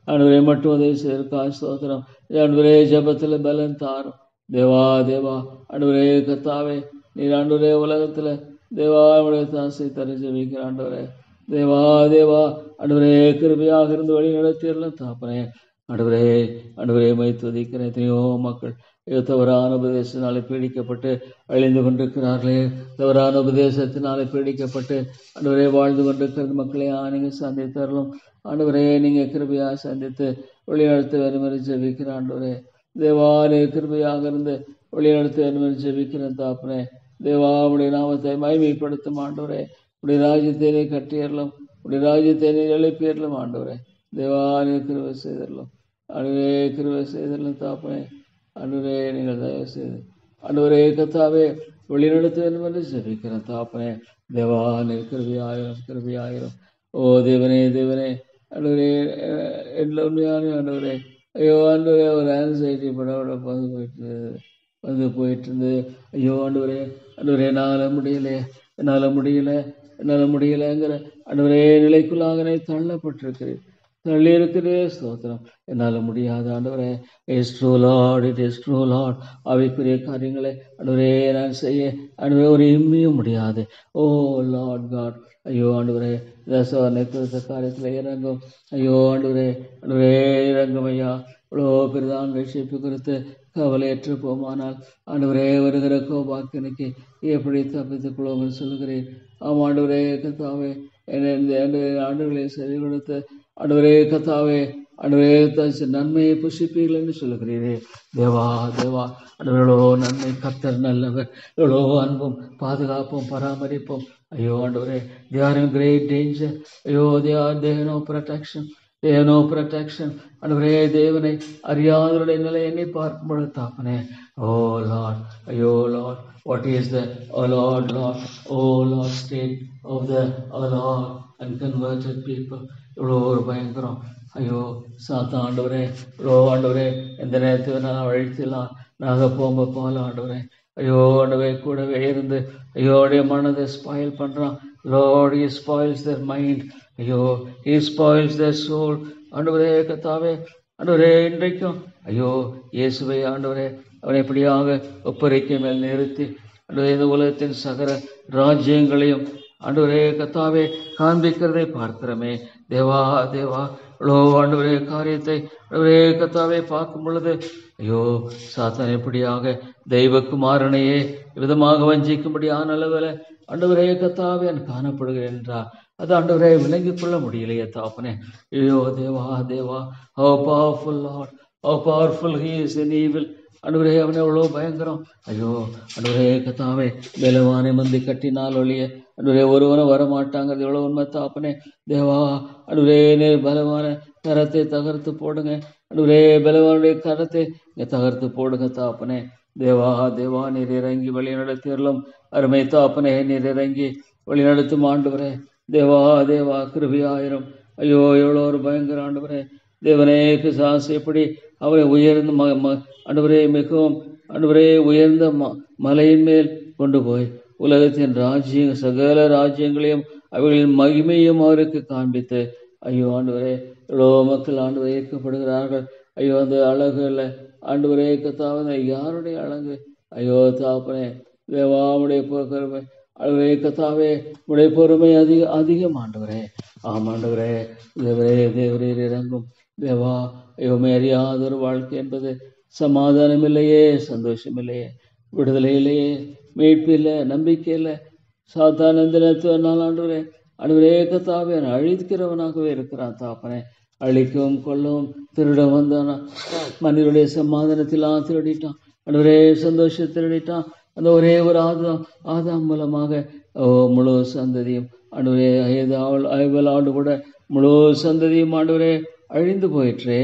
ஆண்டவரே. மட்டும் உதவி செய்திருக்காய் ஸ்தோத்திரம் ஆண்டவரே. ஜபத்தில் பலன் தாரும் தேவா தேவா, ஆண்டவரே கத்தாவே நீர் ஆண்டவரே உலகத்தில் தேவா ஆசை தர ஜெபிக்கிற ஆண்டவரே. தேவா தேவா, ஆண்டவரே கிருபையாக இருந்து வழி நடத்தியெல்லாம் தாப்பனே. ஆண்டவரே மை துதிக்கிறேன். எத்தனையோ மக்கள் தவறான உபதேசத்தினாலே பீடிக்கப்பட்டு அழிந்து கொண்டிருக்கிறார்களே. தவறான உபதேசத்தினாலே பீடிக்கப்பட்டு ஆண்டவரே வாழ்ந்து கொண்டிருக்கிற மக்களையா நீங்கள் சந்தித்தரலும் ஆண்டவரே. நீங்கள் கிருபையாக சந்தித்து வழி நடத்த வேண்டுமென்று ஜெபிக்கிற ஆண்டவரே. தேவானே கிருபையாக இருந்து வழி நடத்த வேண்டுமென்று ஜெபிக்கிறேன் தாப்பனே. தேவா உடைய நாமத்தை மகிமைப்படுத்தும் ஆண்டவரே. உடைய ராஜ்யத்தை கட்டியறலும், உடைய ராஜ்யத்தை எழுப்பியறலும் ஆண்டவரே. தேவானே கிருபை செய்தரலும், ஆண்டவரே கிருபை செய்தரலும் தாப்பனே. ஆண்டவரே நீங்கள் தயவு செய்து ஆண்டவரே கத்தாவே வழிநடத்த வேண்டும் என்று ஜெபிக்கிறேன் தாப்பனே. தேவானே கிருபையாயிரம். ஓ தேவனே ஆண்டவரே எல்லாம் உண்மையான ஆண்டவரே. ஐயோ ஆண்டவரே ஒரு ஆன்சைட்டி படோட வந்து போயிட்டு இருந்தது. ஐயோ ஆண்டவரே என்னால் முடியலைங்கிற ஆண்டவரே நிலைக்குள்ளாக தள்ளப்பட்டிருக்கிறேன், தள்ளி இருக்கிறே ஸ்தோத்திரம். என்னால் முடியாத ஆண்டவரே. Is true Lord. அவைக்குரிய காரியங்களை ஆண்டவரே நான் செய்ய ஆண்டவரே ஒரு இம்மியும் முடியாது. ஓ லார்ட் காட், ஐயோ ஆண்டவரே தசவனை குறித்த காரியத்தில் இறங்கும். ஐயோ ஆண்டவரே இறங்கும் ஐயா. இவ்வளோ பெரிதான் ரட்சிப்பு குறித்து கவலையற்று போமானால் ஆண்டவரே வருகிற கோபாக்கினைக்கு எப்படி தப்பித்துக் கொள்வோம் சொல்லுகிறேன். ஆம் ஆண்டவரே கத்தாவே, ஆண்டுகளை செவி கொடுத்து ஆண்டவரே கத்தாவே ஆண்டவரே நன்மையை புசிப்பீர்கள் என்று சொல்லுகிறீரே. தேவா ஆண்டவர் எவ்வளோ நன்மை, கர்த்தர் நல்லவர், எவ்வளோ அன்பும் பாதுகாப்பும் பராமரிப்பும். ஐயோ ஆண்டவரே, they are in great danger. ஐயோ they have no protection. ஆண்டவரே தேவனை அறியாதவருடைய நிலை எண்ணி பார்க்கும் பொழுது தாப்பனே. ஓ லார்ட், ஐயோ Lord, what is the Lord state of the Lord unconverted people. இவ்வளோ ஒரு பயங்கரம். ஐயோ சாத்தா ஆண்டவரே, இவ்வளோ ஆண்டவரே எந்த நேரத்தில் நான் அழைத்தலாம் நாங்கள் போல ஆண்டவரே. ஐயோ ஆண்டவரே கூடவே இருந்து ஐயோடைய மனதை ஸ்பாயில் பண்ணுறான். Lord, he spoils their mind. ஐயோ he spoils their soul. ஆண்டவரே கத்தாவே ஆண்டவரே இன்றைக்கும் ஐயோ இயேசுவை ஆண்டவரே அவனை எப்படியாக ஒப்பரிக்கை மேல் நிறுத்தி ஆண்டவரே இந்த உலகத்தின் சகல ராஜ்யங்களையும் ஆண்டவரே கத்தாவே காண்பிக்கிறதை பார்க்கிறோமே. தேவா இவ்வளோ ஆண்டவரே காரியத்தை ஆண்டவரே கத்தாவே பார்க்கும் பொழுது ஐயோ சாத்தான் எப்படியாக தெய்வக்குமாரனையே விதமாக வஞ்சிக்கும்படியான அளவில் ஆண்டவரே கத்தாவே காணப்படுகிறேன் என்றார். அது ஆண்டவரே விளங்கிக் கொள்ள முடியலையே தாப்பனே. ஐயோ தேவா how powerful Lord, how powerful he is in evil. ஆண்டவரே அவனை எவ்வளோ பயங்கரம். ஐயோ ஆண்டவரே கத்தாவே பலவானை மந்தி கட்டினால் ஒழிய ஆண்டவரே ஒருவனை வரமாட்டாங்கிறது எவ்வளோ உண்மை தாப்பனே. தேவா ஆண்டவரே பலவான கரத்தை தகர்த்து போடுங்க ஆண்டவரே. பலவானுடைய கரத்தை தகர்த்து போடுங்க தாப்பனே. தேவா தேவா நீர் இறங்கி வழி நடத்தியறலும். அருமை தாப்பனே நீர் இறங்கி வழி நடத்தும் ஆண்டவரே. தேவா தேவா கிருபியாயிரம். ஐயோ எவ்வளோ ஒரு பயங்கர ஆண்டவரே. தேவனே பிசாசு எப்படி அவரை உயர்ந்த ஆண்டவரே மிகவும் ஆண்டவரே உயர்ந்த மலையின் மேல் கொண்டு போய் உலகத்தின் சகல ராஜ்யங்களையும் அவைகளின் மகிமையும் அவருக்கு காண்பித்து, ஐயோ ஆண்டவரே எவ்வளோ மக்கள் ஆண்டவரை ஈர்க்கப்படுகிறார்கள். ஐயோ அந்த அழகு இல்லை ஆண்டவரே கத்தாவத யாருடைய அழகு. ஐயோ தாப்பனே தேவாவுடைய பொறுமை ஆண்டவரே கத்தாவே உடைய பொறுமை அதிகம் ஆண்டவரே. ஆமாண்டவரே தேவரே தேவரீர் இறங்கும். தேவா ஐயோமே அறியாத ஒரு வாழ்க்கை என்பது சமாதானம் இல்லையே, சந்தோஷம் இல்லையே, விடுதலை இல்லையே, மீட்பு இல்லை, நம்பிக்கை இல்லை. சாத்தான தினத்தினால் ஆண்டவரே ஆண்டவரே கத்தாவே அழிக்கிறவனாகவே இருக்கிறான் தாப்பனே. அழிக்கவும் கொல்லவும் திருட வந்தானா மனிதனுடைய சமாதானத்திலாம் திருடிட்டான் ஆண்டவரே. சந்தோஷம் திருடிட்டான். அந்த ஒரே ஒரு ஆதாம் மூலமாக முழு சந்ததியும் ஆண்டவரே ஐவல் ஆண்டு கூட முழு சந்ததியும் ஆண்டவரே அழிந்து போயிற்றே.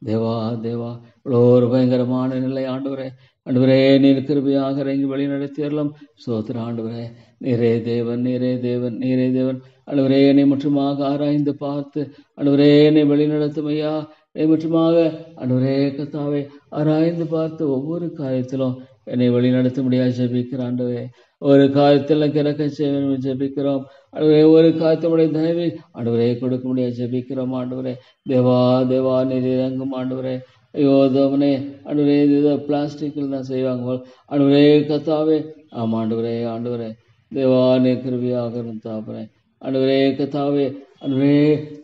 தேவா தேவா இவ்வளோ ஒரு பயங்கரமான நிலை ஆண்டவரே. ஆண்டவரே நீர் கிருபையாக இறங்கி வழி நடத்தியறலாம். சோத்திர ஆண்டவரே. நீரே தேவன் நீரே தேவன் நீரே தேவன். ஆண்டவரே என்னை முற்றுமாக ஆராய்ந்து பார்த்து ஆண்டவரே என்னை வழி நடத்தும் ஐயா. என்னை முற்றுமாக ஆண்டவரே கத்தாவே ஆராய்ந்து பார்த்து ஒவ்வொரு காரியத்திலும் என்னை வழி நடத்த முடியாது ஜெபிக்கிறேன் ஆண்டவரே. ஒரு காரியத்தில் கிறக்க செய்வேன் ஜெபிக்கிறோம் ஆண்டவரே. ஒரு காரியத்தினுடைய தயவை ஆண்டவரே கொடுக்க முடியாது ஜெபிக்கிறோம் ஆண்டவரே. தேவா தேவா நீர் இறங்கும் ஆண்டவரே. ஐயோ தவனே ஆண்டவரே இது பிளாஸ்டிக்கில் தான் செய்வாங்க ஆண்டவரே கத்தாவே. ஆமாம் ஆண்டவரே ஆண்டவரே தேவா நீர் கிருபையாக இருந்தாப்பனே. ஆண்டவரே கத்தாவே ஆண்டவரே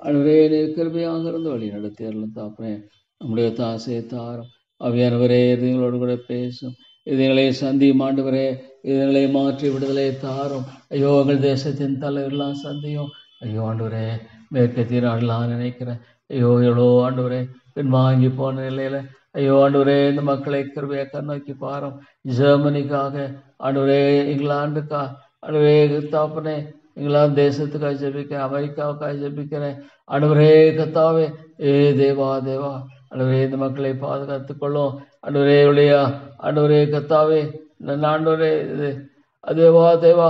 ஆண்டவரே நீர் கிருபையாக இருந்து வழி நடத்தியறலும் தாப்பனே. நம்முடைய தாசை தாரும் அவையானவரே இதுங்களோடு கூட பேசும். இதுங்களை சந்தியும் ஆண்டவரே. இதுங்களை மாற்றி விடுதலை தாரும். ஐயோ எங்கள் தேசத்தின் தலைவர்களாம் சந்தியும். ஐயோ ஆண்டவரே மேற்கத்திய நாடெல்லாம் நினைக்கிறேன். ஐயோ எவ்வளோ ஆண்டவரே பின்வாங்கி போன நிலையில ஐயோ ஆண்டவரே இந்த மக்களை கிருபையை கண்ணோக்கி பாரும். ஜெர்மனிக்காக ஆண்டவரே இங்கிலாந்துக்கா ஆண்டவரே தாப்பனே இங்கிலாந்து தேசத்துக்காக ஜெபிக்கிறேன். அமெரிக்காவுக்காக ஜெபிக்கிறேன் ஆண்டவரே கத்தாவே. ஏ தேவா தேவா ஆண்டவரே இந்த மக்களை பாதுகாத்துக் கொள்ளும் ஆண்டவரே. உடைய ஆண்டவரே கத்தாவே ஆண்டவரே இது தேவா தேவா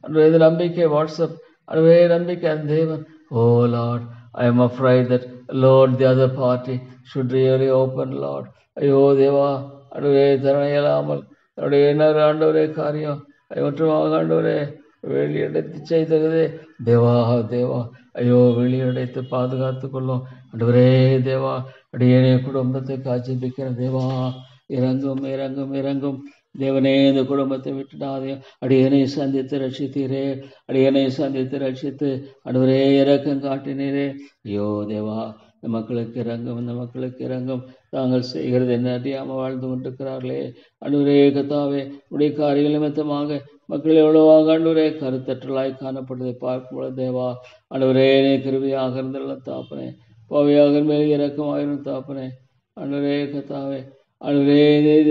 ஆண்டவரே இது நம்பிக்கை வாட்ஸ்அப் ஆண்டவரே நம்பிக்கை அந்த தேவன். ஓ Lord I am afraid that Lord the other party should really open Lord. ஐயோ தேவா ஆண்டவரே தரணை இயலாமல் தன்னுடைய இன்னொரு ஆண்டவரே காரியம் மற்றும் ஆண்டவரே வெளியடைத்து செய்ததே தேவா தேவா. ஐயோ வெளியடைத்து பாதுகாத்து கொள்ளும் ஆண்டவரே தேவா. அடியேனே குடும்பத்தை காட்சிப்பிக்கிற தேவா இறங்கும் இறங்கும் இறங்கும் தேவனே. இந்த குடும்பத்தை விட்டுடாதே. அடியனை சந்தித்து ரட்சித்தீரே. அடியனை சந்தித்து ரட்சித்து ஆண்டவரே இறக்கம் காட்டினீரே. ஐயோ தேவா இந்த மக்களுக்கு இறங்கும் இந்த மக்களுக்கு இறங்கும். தாங்கள் செய்கிறது என்ன அறியாமல் வாழ்ந்து கொண்டிருக்கிறார்களே ஆண்டவரே கத்தாவே. உடைய காரியங்கள் நிமித்தமாக மக்கள் எவ்வளவாக ஆண்டவரே கருத்தற்றலாய் காணப்பட்டதை பார்க்கும்போது தேவா ஆண்டவரே நீ கிருபையாக இருந்தெல்லாம் தாப்பனே. பாவையாக மேலே இறக்கமாயிரும் தாப்பனே. ஆண்டவரே கத்தாவே ஆண்டவரே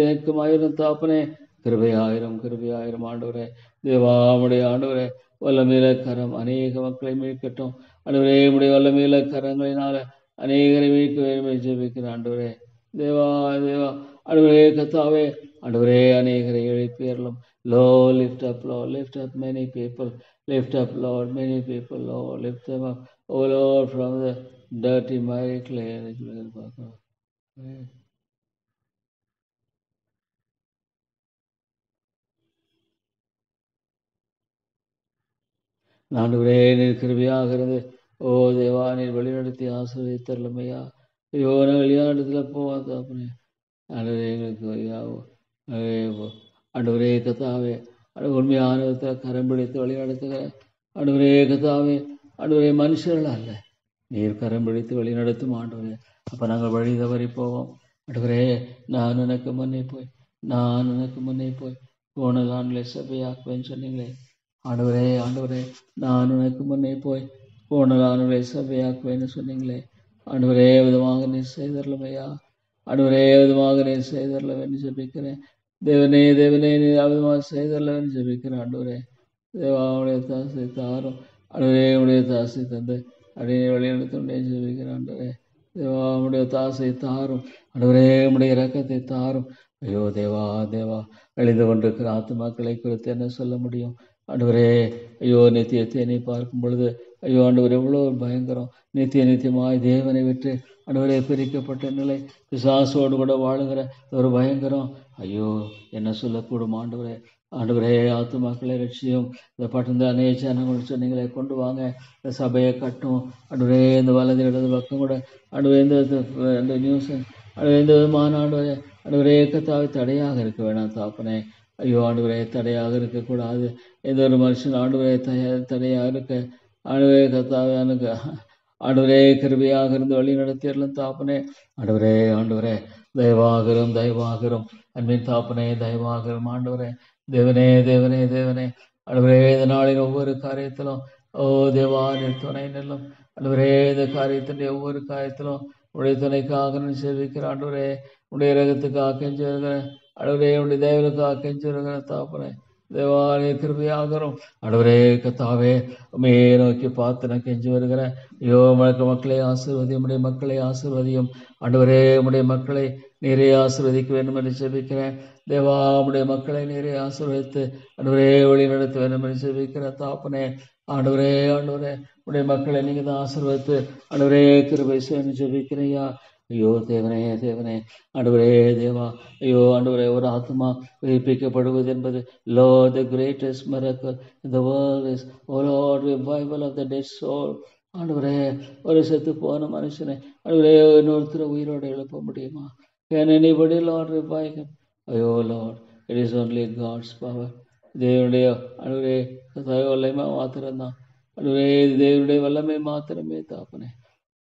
இறக்கமாயிரும் தாப்பனே. கிருபையாயிரம் கிருபையாயிரம் ஆண்டவரே. தேவாவுடைய ஆண்டவரே வல்லமேல கரம் அநேக மக்களை மீட்கட்டும் ஆண்டவரே. உடைய வல்லமேல கரங்களினால அநேகரை மீட்க வேண்டும் ஜெபிக்கிற ஆண்டவரே. தேவா தேவா ஆண்டவரே கத்தாவே ஆண்டவரே அநேகரை எழுப்பியறலும். Lord, lift up, Lord, lift up many people. Lift up, Lord, many people, Lord, lift them up. Oh, Lord, from the dirty, miry clay. ஆண்டவரே நீர் கிருபையாக இருந்து ஓ தேவா நீர் வழிநடத்தி ஆசீர்வதித்தருளுமையா. ஐயோ நாங்கள் இடத்துல போவோம் தாப்பனே. ஆண்டவரே எங்களுக்கு ஐயாவோ ஆண்டவரே கத்தாவே உண்மையான விதத்தில் கரம் பிடித்து வழி நடத்துகிற ஆண்டவரே கத்தாவே. ஆண்டவரே மனுஷர்கள் அல்ல நீர் கரம் பிடித்து வழி நடத்தும் ஆண்டவரே. அப்போ நாங்கள் வழி தவறி போவோம் ஆண்டவரே. நான் உனக்கு முன்னே போய் நான் உனக்கு முன்னே போய் போன நான்களை சபையாக்குவேன்னு சொன்னீங்களே ஆண்டவரே. ஆண்டவரே நான் உனக்கு முன்னே போய் போன நான்களை சபையாக்குவேன்னு சொன்னீங்களே ஆண்டவரே. விதமாக நீர் செய்தரலுமையா ஆண்டவரே. விதமாக நீர் செய்தரலவென்று ஜெபிக்கிறேன் தேவனே. தேவனே நீர் விதமாக செய்தரலவென்று ஜெபிக்கிறேன் ஆண்டவரே. தேவாவுடைய தாசை தாரும் ஆண்டவரே. உடைய தாசை தந்து அடைய வழிநடத்த ஜெபிக்கிறேன் ஆண்டவரே. தேவா உடைய தாசை தாரும். ஆண்டவரே உடைய இரக்கத்தை தாரும். ஐயோ தேவா தேவா, அழிந்து கொண்டிருக்கிற ஆத்துமாக்களை குறித்து என்ன சொல்ல முடியும் ஆண்டவரே? ஐயோ நித்தியத்தை நீ பார்க்கும் பொழுது ஐயோ ஆண்டவர் எவ்வளோ பயங்கரம். நித்தியமாய் தேவனை விட்டு ஆண்டவரே பிரிக்கப்பட்ட நிலை, பிசாசோடு கூட வாழுகிற ஒரு பயங்கரம். ஐயோ என்ன சொல்லக்கூடும் ஆண்டவரே? ஆண்டவரே ஆத்துமாக்களை ரட்சியும். இந்த பட்டந்த அநேக ஜனங்கள் சொன்னீங்களே, கொண்டு வாங்க, இந்த சபையை கட்டும் ஆண்டவரே. இந்த வலது இடது பக்கம் கூட ஆண்டவரே இந்த நியூஸ் ஆண்டவரே இந்த விதமான ஆண்டவரே கத்தாவை தடையாக இருக்க வேணாம் தாப்பனே. ஐயோ ஆண்டவரே தடையாக இருக்கக்கூடாது. எந்த ஒரு மனுஷன் ஆண்டவரே தடையாக இருக்க ஆண்டவரே கத்தாவே எனக்கு ஆண்டவரே கிருபையாக இருந்து வழி நடத்திடலாம் தாப்பனே. ஆண்டவரே தயவாகிறோம் அன்பின் தாப்பனே, தயவாகிறோம் ஆண்டவரே. தேவனே ஆண்டவரே இந்த நாளின் ஒவ்வொரு காரியத்திலும் ஓ தேவா நீர் துணை நில்லும் ஆண்டவரே. இந்த காரியத்தின் ஒவ்வொரு காரியத்திலும் உடைய துணைக்காக சேவிக்கிற ஆண்டவரே, உடைய ரகத்துக்காக கெஞ்சி வருகிற ஆண்டவரே, உடைய தேவனுக்காக கெஞ்சி வருகிற தாப்பனே. தேவாலய கிருபையாகிறோம் ஆண்டவரே கத்தாவே. உண்மையை நோக்கி பார்த்து நான் கெஞ்சி வருகிறேன். ஐயோ மக்களை ஆசீர்வதியும், உடைய மக்களை ஆசீர்வதியும் ஆண்டவரே. உடைய மக்களை நீரே ஆசீர்வதிக்க வேண்டும் என்று ஜெபிக்கிறேன் தேவா. உடைய மக்களை நீரே ஆசீர்வதித்து ஆண்டவரே வழி நடத்த வேண்டும் என்று ஜெபிக்கிற தாப்பனே. ஆண்டவரே உடைய மக்களை நீங்க தான் ஆசீர்வதித்து ஆண்டவரே கிருபை செய்யணும் ஜெபிக்கிறையா. ஐயோ தேவனே ஆண்டவரே தேவா. ஐயோ ஆண்டவரே, ஒரு ஆத்மா உயிர்ப்பிக்கப்படுவது என்பது Lord, the greatest miracle in the world is, oh Lord, revival of the dead soul. ஆண்டவரே, ஒரு செத்து போன மனுஷனை ஆண்டவரே இன்னொருத்தர உயிரோடு எழுப்ப முடியுமா? Can anybody Lord revive him? ஐயோ Lord, it is only God's power. தேவனுடைய ஆண்டவரே வல்லமை மாத்திரம்தான் ஆண்டவரே, தேவனுடைய வல்லமை மாத்திரமே தாப்பனே.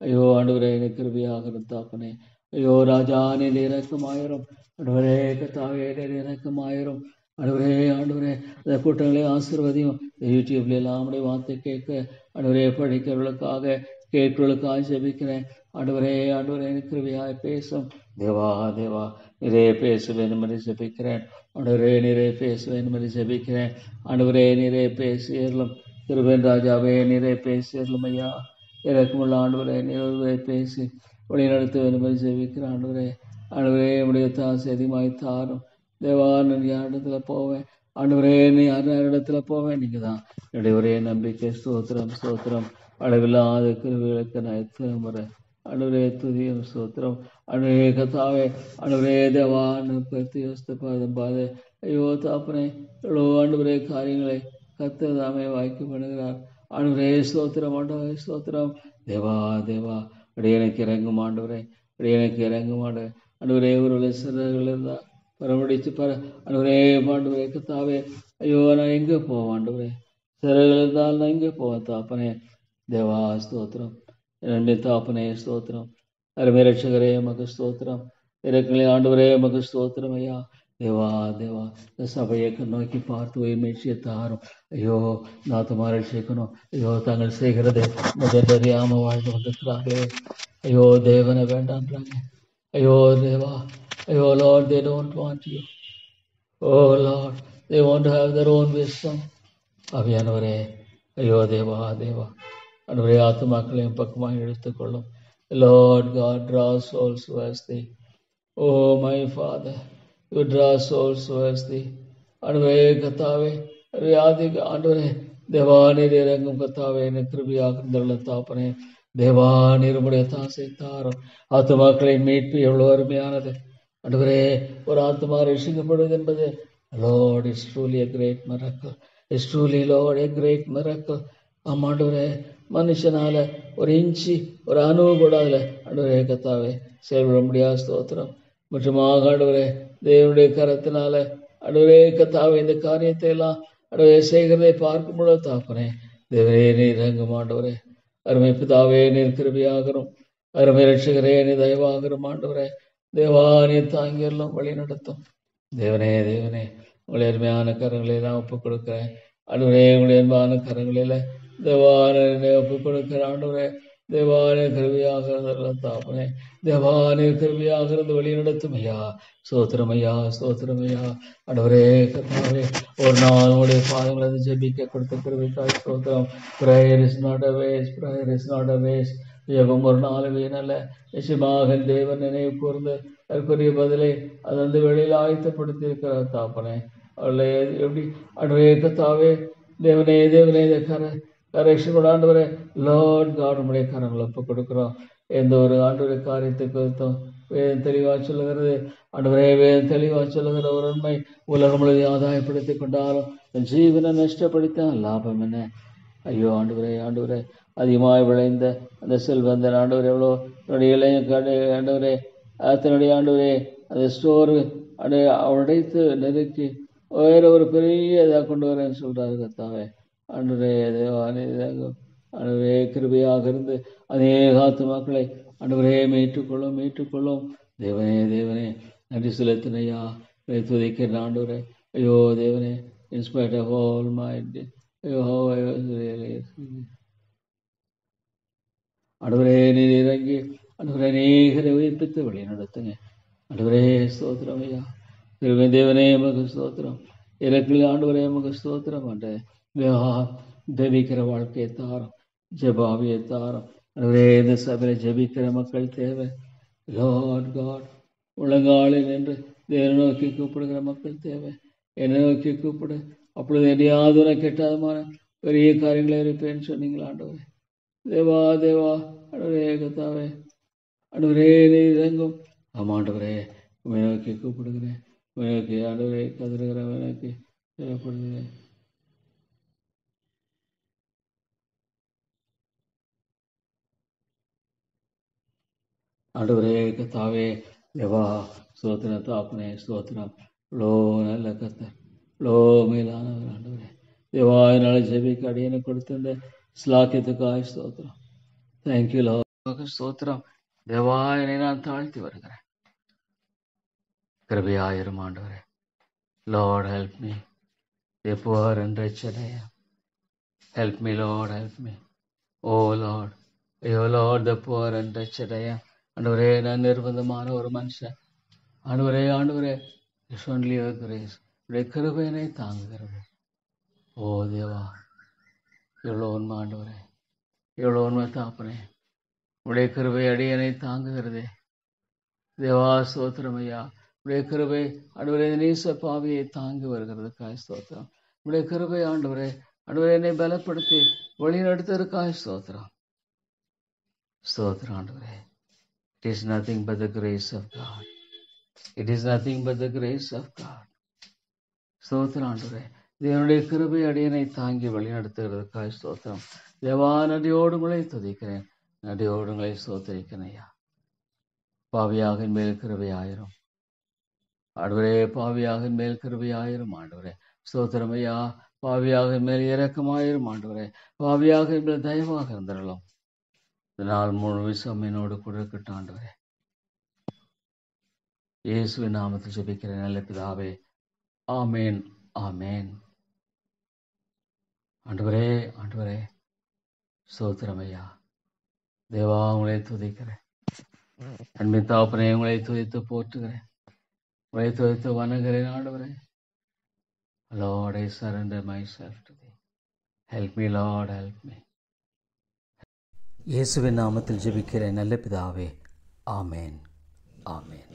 ஐயோ ஆண்டவரே எனக்கு கிருபையாக தாப்பனே. ஐயோ ராஜா நீர் இறக்கமாயிரும் ஆண்டவரே, கத்தாவே நீர் இறக்கமாயிரும் ஆண்டவரே. அந்த கூட்டங்களை ஆசீர்வதியும். யூடியூப்ல எல்லாம் நம்முடைய வார்த்தை கேட்க ஆண்டவரே, படிக்கிறவர்களுக்காக கேட்கிறவர்களுக்காக ஜெபிக்கிறேன் ஆண்டவரே. எனக்கு கிருபையாய் பேசும் தேவா. நிறைய பேச வேண்டும் என்று ஜெபிக்கிறேன் ஆண்டவரே. நிறைய பேச வேண்டும் என்று ஜெபிக்கிறேன் ஆண்டவரே. நிறைய பேசியர்களும் கிருபையின் ராஜாவே, நிறைய பேசியர்களும் ஐயா. இறக்கமுள்ள ஆண்டவரே, நீரை பேசி வழி நடத்த வேண்டும் என்று ஜெபிக்கிறேன் ஆண்டவரே. உடைய தாசை அதிகமாய் தாரும் தேவா. நான் யார் இடத்துல போவேன் ஆண்டவரே? நீ யார் இடத்துல போவேன்? நீங்க தான் என்னுடைய ஒரே நம்பிக்கை. ஸ்தோத்திரம் அளவில்லாத கிருபைகளுக்கு நான் எத்தனை முறை ஆண்டவரே துதியும் ஸ்தோத்திரம் ஆண்டவரே கத்தாவே. ஆண்டவரே தேவா பற்றி யோசித்து பாதை ஐயோ தாப்பனே, எவ்வளோ ஆண்டவரே காரியங்களை கர்த்தர் தாமே வாய்க்கு பண்ணுகிறார் ஆண்டவரே. ஸ்தோத்திரம் ஆண்டவரே, ஸ்தோத்திரம் தேவா. எனக்கு இறங்கும் ஆண்டவரே, எனக்கு இறங்கும் ஆண்டவரே. ஒரு சிறர்கள் இருந்தால் பரமடிச்சு ஆண்டவரே கத்தாவே. ஐயோ நான் எங்கே போவேன் ஆண்டவரே? சிறர்கள் இருந்தால் நான் எங்கே போவேன் தாப்பனே? தேவா ஸ்தோத்திரம் நன்மை தாப்பனே, ஸ்தோத்திரம் அருமை ரட்சகரே மக ஸ்தோத்திரம். இறக்கங்களே ஆண்டவரே மக ஸ்தோத்திரம் ஐயா. தேவா இந்த சபையை நோக்கி பார்த்து உயிர்மீழ்ச்சியை தாரும். ஐயோ நாத்தமா ரட்சிக்கணும். ஐயோ தாங்கள் செய்கிறது தெரியாம வாழ்ந்து கொண்டிருக்கிறார்களே. ஐயோ தேவனை வேண்டான்றாங்க. ஐயோ தேவா. ஐயோ Lord, they don't want you. Oh Lord, they want to have their own wisdom. அவியானவரே ஐயோ தேவா. ஆண்டவரே ஆத்துமாக்களையும் பக்கமாக எடுத்துக்கொள்ளும். Lord God, draw souls towards thee. Oh my Father, you draw souls towards thee. ஆண்டவரே கத்தாவே, ஆண்டவரே தேவா நீர் இறங்கும் கத்தாவே. எனக்கு கிருபையாக இருந்துள்ள தாப்பனே. தேவா நீர் உம்முடைய தாசை தாரும். ஆத்துமாக்களின் மீட்பு எவ்வளவு அருமையானது ஆண்டவரே. ஒரு ஆத்மா ரட்சிக்கப்படுவது என்பது Lord, it's truly a great miracle. It's truly Lord a great miracle. ஆமாண்டவரே, மனுஷனால ஒரு இன்ச்சு ஒரு அணுவு கூட அதில் ஆண்டவரே கத்தாவே செயல்பட முடியாத ஸ்தோத்திரம். முற்றுமாக ஆண்டவரே தேவனுடைய கரத்தினால ஆண்டவரே கத்தாவே இந்த காரியத்தை எல்லாம் ஆண்டவரே செய்கிறதை பார்க்கும் பொழுது தாப்பனே. தேவரே நீர் இறங்கும் ஆண்டவரே. அருமை பிதாவே நீர் கிருபையாகிறோம். அருமை ரட்சகரே நீர் தயவாகிறோம் ஆண்டவரே. தேவா நீர் தாங்கியெல்லாம் வழி நடத்தும். தேவனே உங்களை அருமையான கரங்களை நான் ஒப்புக் கொடுக்கிறேன் ஆண்டவரே. உங்களுடைய அன்பான கரங்களில் தேவான ஒப்புக் கொடுக்கிற ஆண்டவரே. தேவான கருவியாக தாப்பனே. தேவான கருவியாக இருந்து வழி நடத்தும் ஐயா. ஸ்தோத்திரமையா ஆண்டவரே கர்த்தாவே. ஒரு நாள் உங்களுடைய பாதங்களை ஜெபிக்க கொடுத்த கருவிக்காய் ஸ்தோத்திரம். Prayer is not a waste. ஜெபம் ஒரு நாள் வீணல்ல. நிச்சயமாக தேவன் நினைவு கூர்ந்து அதற்குரிய பதிலை அது அந்த வேளையில் ஆயத்தப்படுத்தி இருக்கிறார் தாப்பனே. அவளை எப்படி அன்றைய கத்தாவே தேவனே தேவனே கரெக்ஷன் கூட ஆண்டவரே லார்ட் காட் உடைய கரங்களை ஒப்பு கொடுக்குறோம். எந்த ஒரு ஆண்டவரை காரியத்தை குறித்தும் வேதம் தெளிவாக சொல்லுகிறது. ஆண்டவரே வேதம் தெளிவாக சொல்லுகிற ஒரு உண்மை, உலகம் முழுவதும் ஆதாயப்படுத்தி கொண்டாலும் தன் ஜீவனை நஷ்டப்படுத்தான் லாபம் என்ன? ஐயோ ஆண்டவரே ஆண்டவரே, அதிகமாக விளைந்த அந்த செல்வந்தன் ஆண்டவரே எவ்வளோ ஆண்டவரே தன்னுடைய ஆண்டவரே அந்த ஸ்டோரு உடைத்து நெருக்கி வேற ஒரு பெரிய இதாக கொண்டு வரேன்னு சொல்றாரு கத்தாவே. ஆண்டவரே ஆண்டவரே கிருபையாக இருந்து அநேக ஆத்துமாக்களை ஆண்டவரே மீட்டுக்கொள்ளும் தேவனே தேவனே நன்றி செலுத்தினையா துதிக்கிறேன் ஆண்டவரே. ஐயோ தேவனே, இன்ஸ்பைட் ஆஃப் ஆல் மை ஆண்டவரே நீர் இறங்கி ஆண்டவரே அநேகரை உயிர்ப்பித்து வழி நடத்துங்க ஆண்டவரே. ஸ்தோத்திரம் ஐயா தேவனே மக ஸ்தோத்திரம். இலக்கில் ஆண்டவரே மக ஸ்தோத்திரம். ஆண்டு ஜபிக்கிற வாழ்க்கையை தாரம், ஜபாவியை தாரம் ஆண்டவரே. இந்த சபையில் ஜபிக்கிற மக்கள் தேவை. லார்ட் காட் முழங்காலில் என்று தேவனை நோக்கி கூப்பிடுகிற மக்கள் தேவை. என்னை நோக்கி கூப்பிடு, அப்பொழுது எதையாவது கெட்டாதமான பெரிய காரியங்களை இருப்பேன்னு சொன்னீங்களா ஆண்டவரே. தேவா தேவா ஆண்டவரே கத்தாவே ஆண்டவரே நீர் இறங்கும். ஆமாண்டவரே உண்மை நோக்கி கூப்பிடுகிறேன், உண்மை நோக்கி ஆண்டவரே கதறுகிறவன் நோக்கி தேவைப்படுகிறேன். ஆண்டவரே கத்தாவே தேவா ஸ்தோத்திரம் தாப்பனே ஸ்தோத்திரம். லோ நல்ல கத்தர், லோ மேலானவர் ஆண்டவரே தேவா. என்னால் ஜெபிக்க அடியனை கொடுத்திருந்த ஸ்லாக்கியத்துக்காக ஸ்தோத்திரம். தேங்க்யூ லோ ஸ்தோத்திரம் தேவா. என்னை நான் தாழ்த்தி வருகிறேன், கிருபையாயிரும் ஆண்டவரே. Lord help me, the poor and wretched I am. Help me Lord, help me. Oh Lord, ஐயோ Lord, the poor and wretched I am. ஆண்டவரே நான் நிர்பந்தமான ஒரு மனுஷன் ஆண்டவரே. ஆண்டவரே it's only your grace, உடைய கிருபையினை தாங்குகிறது. ஓ தேவா எவ்வளோ உண்மை ஆண்டவரே, எவ்வளோ உண்மை தாப்பனே. உடைய கிருபை அடியனை தாங்குகிறதே தேவா. ஸ்தோத்திரம் ஐயா. உடைய கிருபை ஆண்டவரே நீச பாவியை தாங்கி வருகிறதுக்காக ஸ்தோத்திரம். உடைய கிருபை ஆண்டவரே ஆண்டவரே என்னை பலப்படுத்தி வழி நடத்துவதற்காக ஸ்தோத்திரம். ஸ்தோத்திரம் ஆண்டவரே. It is nothing but the grace of God. It is nothing but the grace of God. ஸ்தோத்திரம் ஆண்டவரே. தேவனுடைய கிருபை அடியனை தாங்கி வழி நடத்துகிறதுக்காக ஸ்தோத்திரம். தேவா நடியோடு உங்களை துதிக்கிறேன், நடியோடு உங்களை ஸ்தோத்திரிக்கிறேன் ஐயா. பாவியாக மேல் கிருபையாயிரும் ஆண்டவரே, பாவியாக மேல் கிருபையாயிரும் ஆண்டவரே. ஸ்தோத்திரம் ஐயா. பாவியாக மேல் இரக்கமாயிரும் ஆண்டவரே. பாவியாக மேல் தயவாக இருந்தரலாம். இதனால் முழு விஷம் என்னோடு கூட இருக்கட்டும் ஆண்டவரே. இயேசுவின் நாமத்தில் ஜெபிக்கிறேன் நல்ல பிதாவே, ஆமேன் ஆமேன். ஆண்டவரே ஆண்டவரே ஸ்தோத்திரம் ஐயா. தேவா உங்களை துதிக்கிறேன், அன்பின் தாப்பனே உங்களை துதித்து போற்றுகிறேன், உங்களை துதித்து வணங்குகிறேன் ஆண்டவரே. Lord, I surrender myself to thee. Help me Lord, help me. இயேசுவின் நாமத்தில் ஜெபிக்கிறேன் நல்ல பிதாவே, ஆமேன் ஆமேன்.